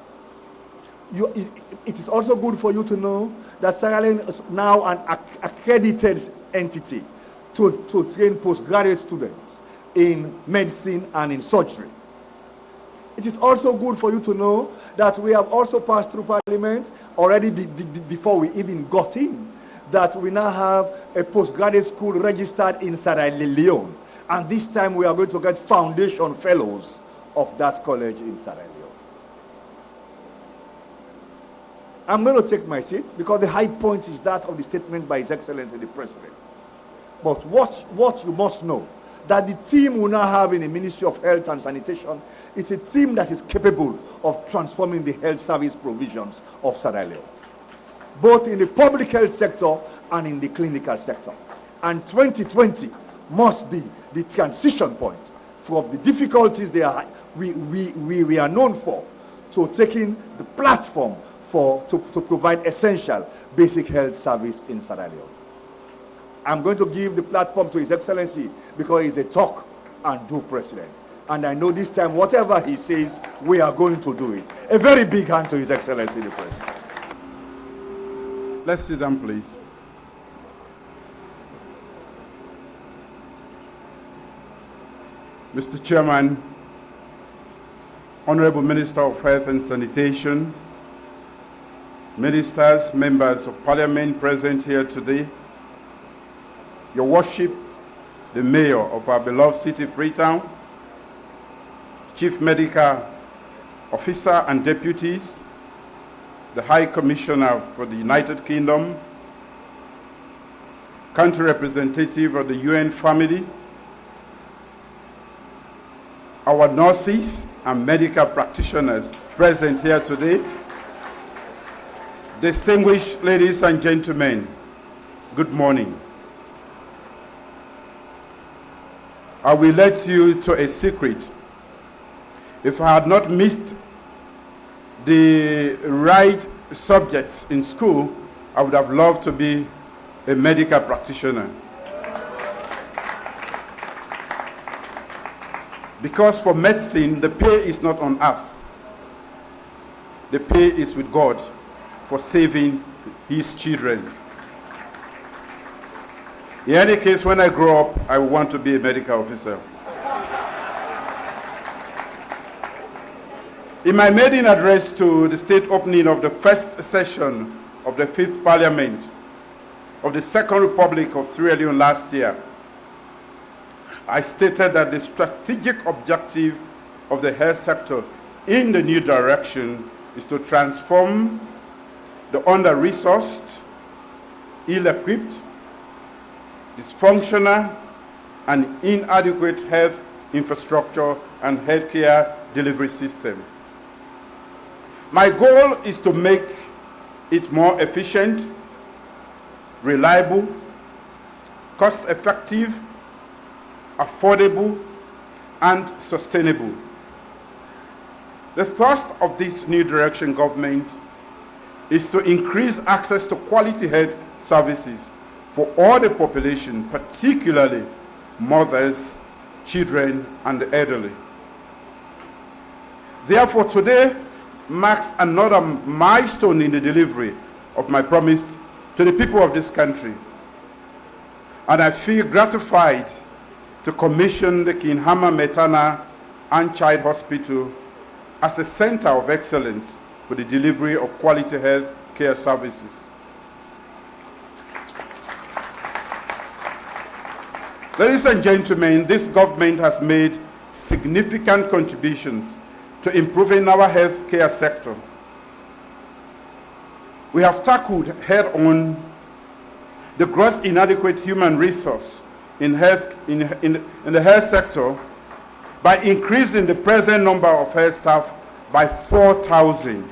it is also good for you to know that Sierra Leone is now an accredited entity to train postgraduate students in medicine and in surgery. It is also good for you to know that we have also passed through Parliament already before we even got in, that we now have a postgraduate school registered in Sierra Leone. And this time we are going to get foundation fellows of that college in Sierra Leone. I'm going to take my seat because the high point is that of the statement by His Excellency the President. But what you must know, that the team we now have in the Ministry of Health and Sanitation is a team that is capable of transforming the health service provisions of Sierra Leone, both in the public health sector and in the clinical sector. And 2020 must be the transition point from the difficulties we are known for to taking the platform to provide essential basic health service in Sierra Leone. I'm going to give the platform to His Excellency because he's a talk and do president. And I know this time, whatever he says, we are going to do it. A very big hand to His Excellency the President. Let's sit down, please. Mr. Chairman, Honorable Minister of Health and Sanitation, ministers, members of Parliament present here today, Your Worship, the Mayor of our beloved city, Freetown, Chief Medical Officer and deputies, the High Commissioner for the United Kingdom, country representative of the UN family, our nurses and medical practitioners present here today, distinguished ladies and gentlemen, good morning. I will let you to a secret. If I had not missed the right subjects in school, I would have loved to be a medical practitioner. Because for medicine, the pay is not on earth. The pay is with God for saving His children. In any case, when I grow up, I want to be a medical officer. In my maiden address to the state opening of the first session of the 5th Parliament of the Second Republic of Sierra Leone last year, I stated that the strategic objective of the health sector in the new direction is to transform the under-resourced, ill-equipped, dysfunctional, and inadequate health infrastructure and healthcare delivery system. My goal is to make it more efficient, reliable, cost-effective, affordable, and sustainable. The thrust of this new direction government is to increase access to quality health services for all the population, particularly mothers, children, and the elderly. Therefore, today marks another milestone in the delivery of my promise to the people of this country. And I feel gratified to commission the Kingharman Maternal and Child Hospital as a center of excellence for the delivery of quality health care services. Ladies and gentlemen, this government has made significant contributions to improving our health care sector. We have tackled head-on the gross inadequate human resource in the health sector by increasing the present number of health staff by 4,000.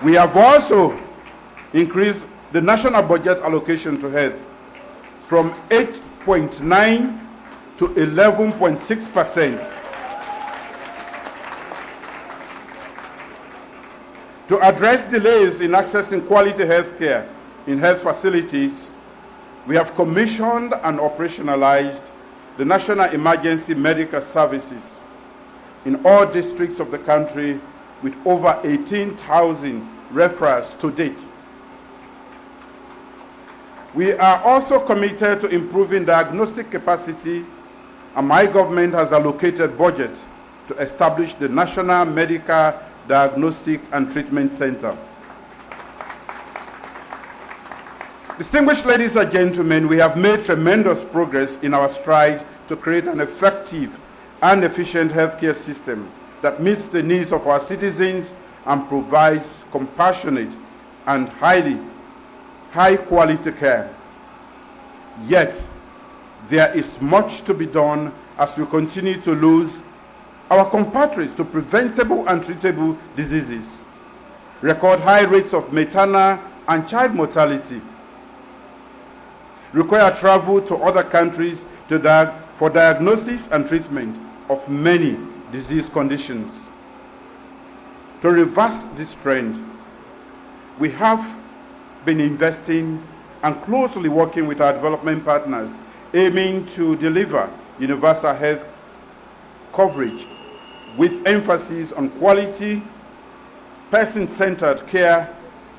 We have also increased the national budget allocation to health from 8.9 to 11.6%. To address delays in accessing quality health care in health facilities, we have commissioned and operationalized the National Emergency Medical Services, in all districts of the country with over 18,000 referrals to date. We are also committed to improving diagnostic capacity, and my government has allocated budget to establish the National Medical Diagnostic and Treatment Center. Distinguished ladies and gentlemen, we have made tremendous progress in our stride to create an effective and efficient healthcare system that meets the needs of our citizens and provides compassionate and high-quality care. Yet, there is much to be done as we continue to lose our compatriots to preventable and treatable diseases, record high rates of maternal and child mortality, require travel to other countries for diagnosis and treatment of many disease conditions. To reverse this trend, we have been investing and closely working with our development partners, aiming to deliver universal health coverage with emphasis on quality, person-centered care,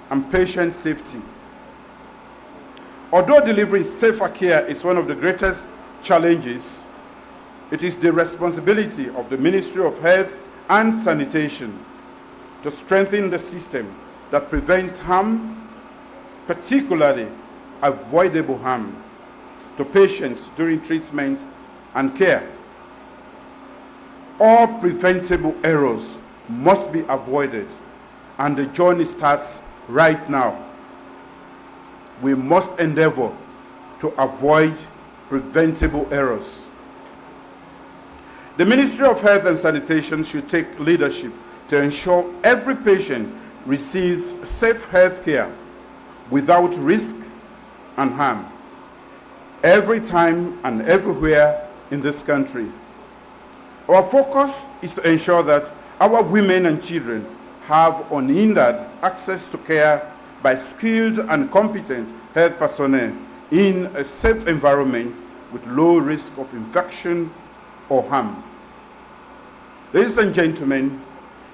and patient safety. Although delivering safer care is one of the greatest challenges, it is the responsibility of the Ministry of Health and Sanitation to strengthen the system that prevents harm, particularly avoidable harm, to patients during treatment and care. All preventable errors must be avoided, and the journey starts right now. We must endeavor to avoid preventable errors. The Ministry of Health and Sanitation should take leadership to ensure every patient receives safe health care without risk and harm, every time and everywhere in this country. Our focus is to ensure that our women and children have unhindered access to care by skilled and competent health personnel in a safe environment with low risk of infection or harm. Ladies and gentlemen,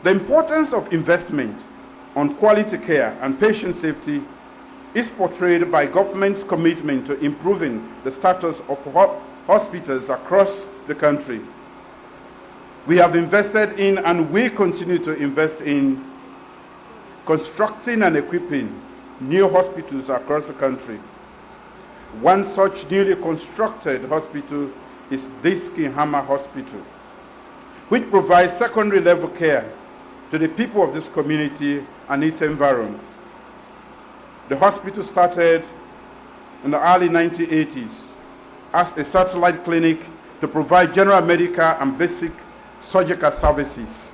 the importance of investment on quality care and patient safety is portrayed by government's commitment to improving the status of hospitals across the country. We have invested in and we continue to invest in constructing and equipping new hospitals across the country. One such newly constructed hospital is this Kingharman Hospital, which provides secondary level care to the people of this community and its environs. The hospital started in the early 1980s as a satellite clinic to provide general medical and basic surgical services,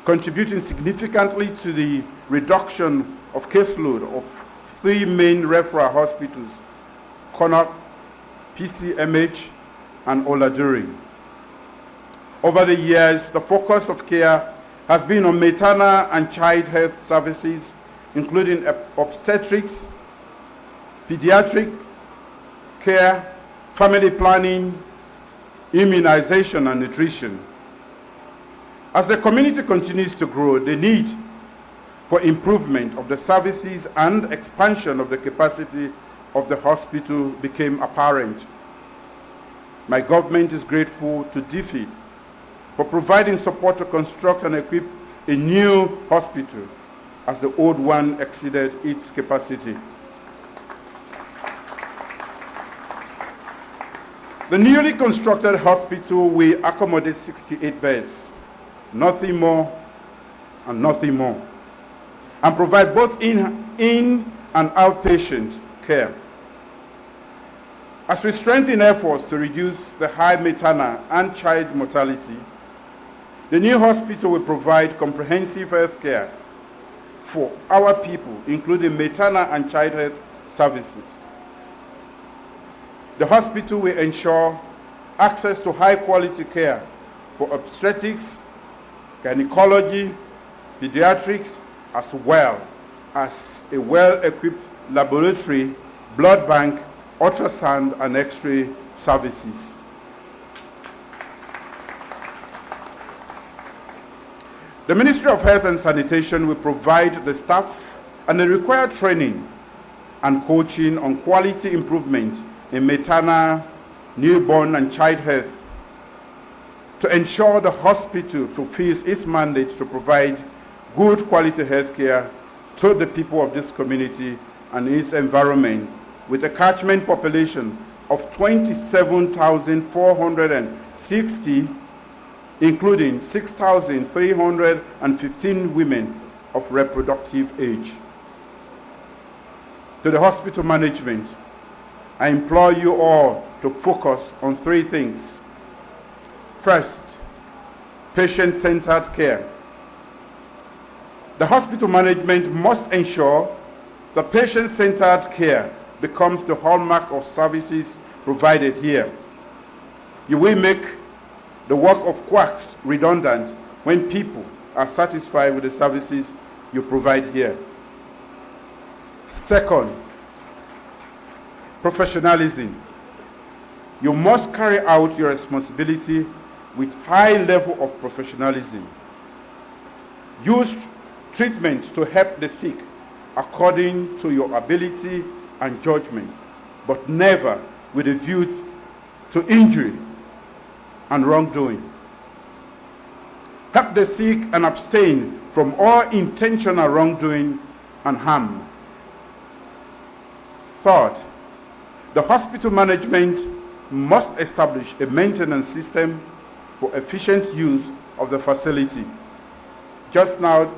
contributing significantly to the reduction of caseload of 3 main referral hospitals, Connaught, PCMH, and Oladuri. Over the years, the focus of care has been on maternal and child health services, including obstetrics, pediatric care, family planning, immunization, and nutrition. As the community continues to grow, the need for improvement of the services and expansion of the capacity of the hospital became apparent. My government is grateful to DFID for providing support to construct and equip a new hospital as the old one exceeded its capacity. The newly constructed hospital will accommodate 68 beds, nothing more and nothing more, and provide both in and outpatient care. As we strengthen efforts to reduce the high maternal and child mortality, the new hospital will provide comprehensive health care for our people, including maternal and child health services. The hospital will ensure access to high-quality care for obstetrics, gynecology, pediatrics, as well as a well-equipped laboratory, blood bank, ultrasound, and X-ray services. The Ministry of Health and Sanitation will provide the staff and the required training and coaching on quality improvement in maternal, newborn, and child health to ensure the hospital fulfills its mandate to provide good quality health care to the people of this community and its environment, with a catchment population of 27,460, including 6,315 women of reproductive age. To the hospital management, I implore you all to focus on three things. First, patient-centered care. The hospital management must ensure that patient-centered care becomes the hallmark of services provided here. You will make the work of quacks redundant when people are satisfied with the services you provide here. Second, professionalism. You must carry out your responsibility with high level of professionalism. Use treatment to help the sick according to your ability and judgment, but never with a view to injury and wrongdoing. Help the sick and abstain from all intentional wrongdoing and harm. Third, the hospital management must establish a maintenance system for efficient use of the facility. Just now,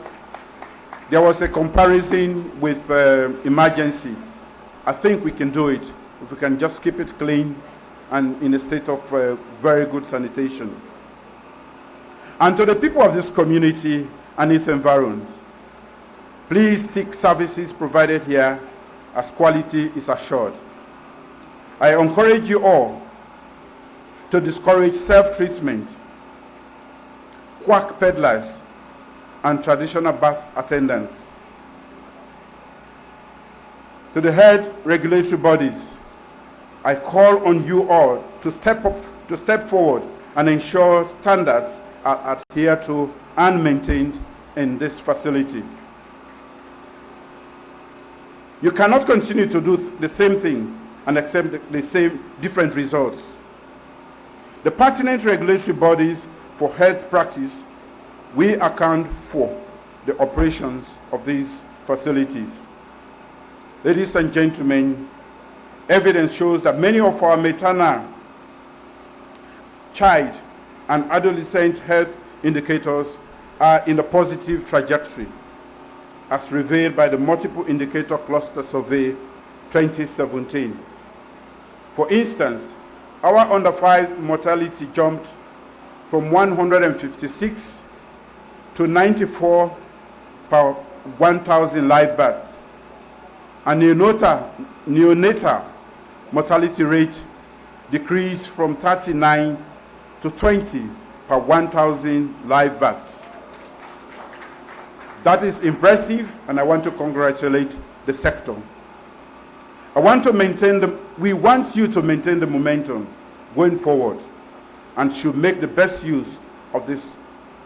there was a comparison with emergency. I think we can do it if we can just keep it clean and in a state of very good sanitation. And to the people of this community and its environs, please seek services provided here as quality is assured. I encourage you all to discourage self-treatment, quack peddlers, and traditional bath attendants. To the health regulatory bodies, I call on you all to step forward and ensure standards are adhered to and maintained in this facility. You cannot continue to do the same thing and accept the same different results. The pertinent regulatory bodies for health practice will account for the operations of these facilities. Ladies and gentlemen, evidence shows that many of our maternal, child, and adolescent health indicators are in a positive trajectory, as revealed by the Multiple Indicator Cluster Survey 2017. For instance, our under-5 mortality jumped from 156 to 94 per 1,000 live births. And neonatal mortality rate decreased from 39 to 20 per 1,000 live births. That is impressive, and I want to congratulate the sector. We want you to maintain the momentum going forward, and should make the best use of this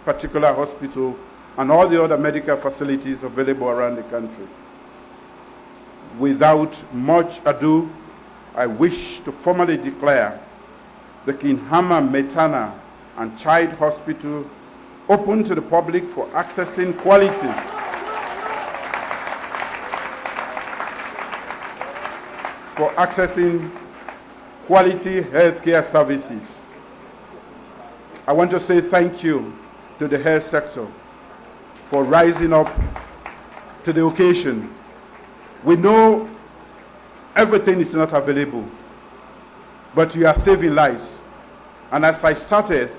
particular hospital and all the other medical facilities available around the country. Without much ado, I wish to formally declare the Kingharman Maternal and Child Hospital open to the public for accessing quality healthcare services. I want to say thank you to the health sector for rising up to the occasion. We know everything is not available, but you are saving lives. And as I started,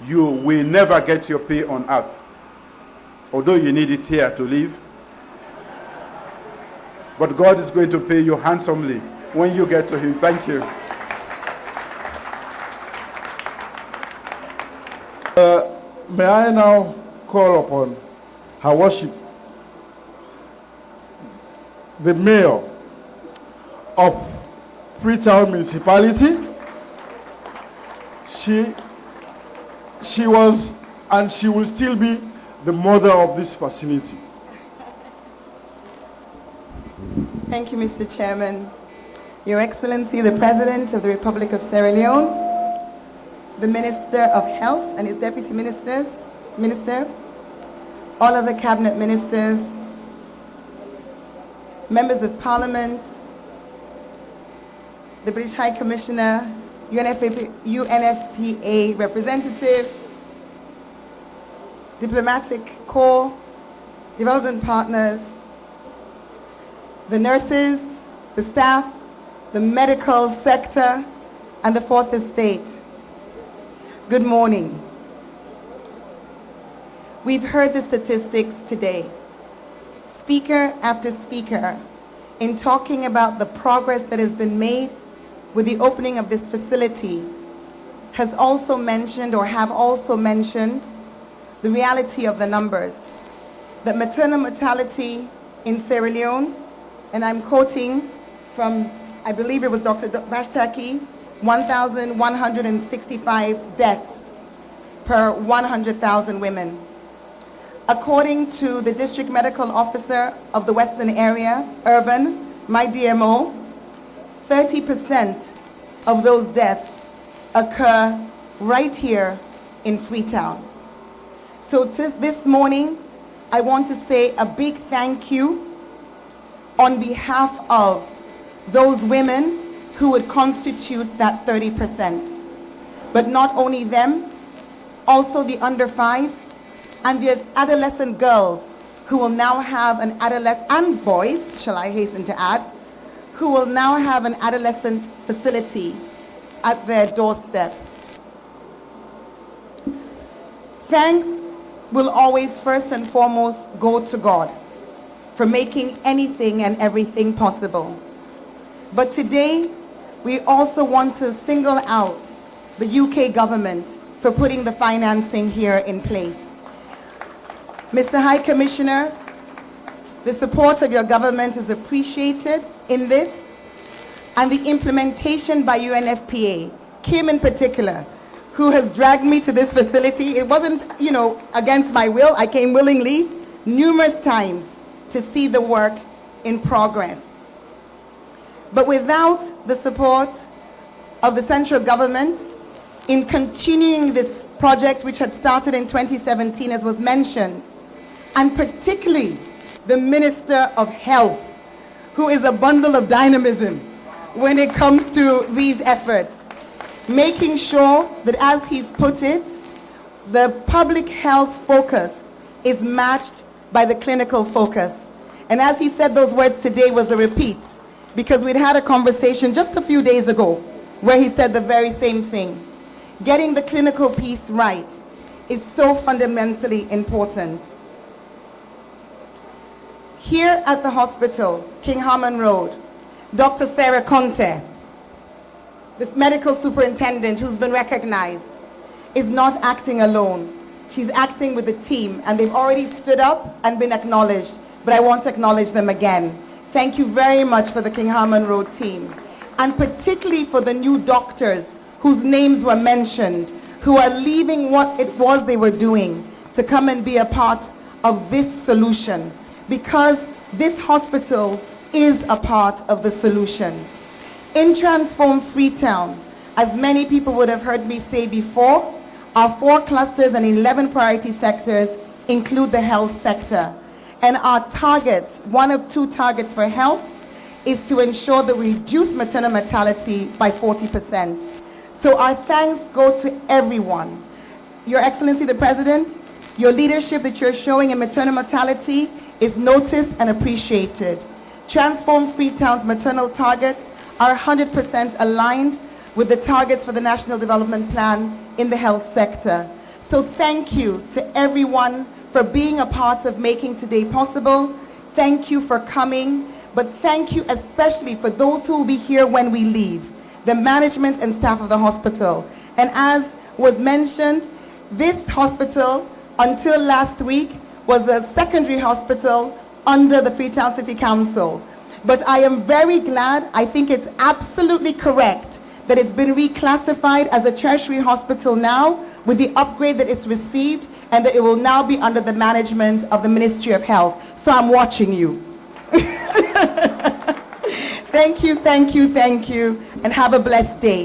you will never get your pay on earth, although you need it here to live. But God is going to pay you handsomely when you get to Him. Thank you. May I now call upon Her Worship, the Mayor of Freetown Municipality. She was and she will still be the mother of this facility. Thank you, Mr. Chairman. Your Excellency, the President of the Republic of Sierra Leone, the Minister of Health and his Deputy Minister, all other Cabinet Ministers, Members of Parliament, the British High Commissioner, UNFPA representative, diplomatic corps, development partners, the nurses, the staff, the medical sector, and the Fourth Estate. Good morning. We've heard the statistics today. Speaker after speaker, in talking about the progress that has been made with the opening of this facility, has also mentioned or have also mentioned the reality of the numbers. That maternal mortality in Sierra Leone, and I'm quoting from, I believe it was Dr. Bashtaki, 1,165 deaths per 100,000 women. According to the District Medical Officer of the Western Area, Urban, my DMO, 30% of those deaths occur right here in Freetown. So this morning, I want to say a big thank you on behalf of those women who would constitute that 30%. But not only them, also the under fives and the adolescent girls who will now have an adolescent, and boys, shall I hasten to add, who will now have an adolescent facility at their doorstep. Thanks will always first and foremost go to God for making anything and everything possible. But today, we also want to single out the UK government for putting the financing here in place. Mr. High Commissioner, the support of your government is appreciated in this, and the implementation by UNFPA, Kim in particular, who has dragged me to this facility. It wasn't, against my will. I came willingly numerous times to see the work in progress. But without the support of the central government in continuing this project, which had started in 2017, as was mentioned, and particularly the Minister of Health, who is a bundle of dynamism when it comes to these efforts, making sure that, as he's put it, the public health focus is matched by the clinical focus. And as he said those words today was a repeat, because we'd had a conversation just a few days ago where he said the very same thing. Getting the clinical piece right is so fundamentally important. Here at the hospital, Kingharman Road, Dr. Sarah Conte, this medical superintendent who's been recognized, is not acting alone. She's acting with the team, and they've already stood up and been acknowledged, but I want to acknowledge them again. Thank you very much for the Kingharman Road team, and particularly for the new doctors whose names were mentioned, who are leaving what it was they were doing to come and be a part of this solution, because this hospital is a part of the solution. In Transform Freetown, as many people would have heard me say before, our 4 clusters and 11 priority sectors include the health sector. And our targets, one of 2 targets for health, is to ensure that we reduce maternal mortality by 40%. So our thanks go to everyone. Your Excellency the President, your leadership that you're showing in maternal mortality is noticed and appreciated. Transform Freetown's maternal targets are 100% aligned with the targets for the National Development Plan in the health sector. So thank you to everyone for being a part of making today possible. Thank you for coming, but thank you especially for those who will be here when we leave, the management and staff of the hospital. And as was mentioned, this hospital, until last week, was a secondary hospital under the Freetown City Council. But I am very glad, I think it's absolutely correct that it's been reclassified as a tertiary hospital now with the upgrade that it's received, and that it will now be under the management of the Ministry of Health. So I'm watching you. Thank you, and have a blessed day.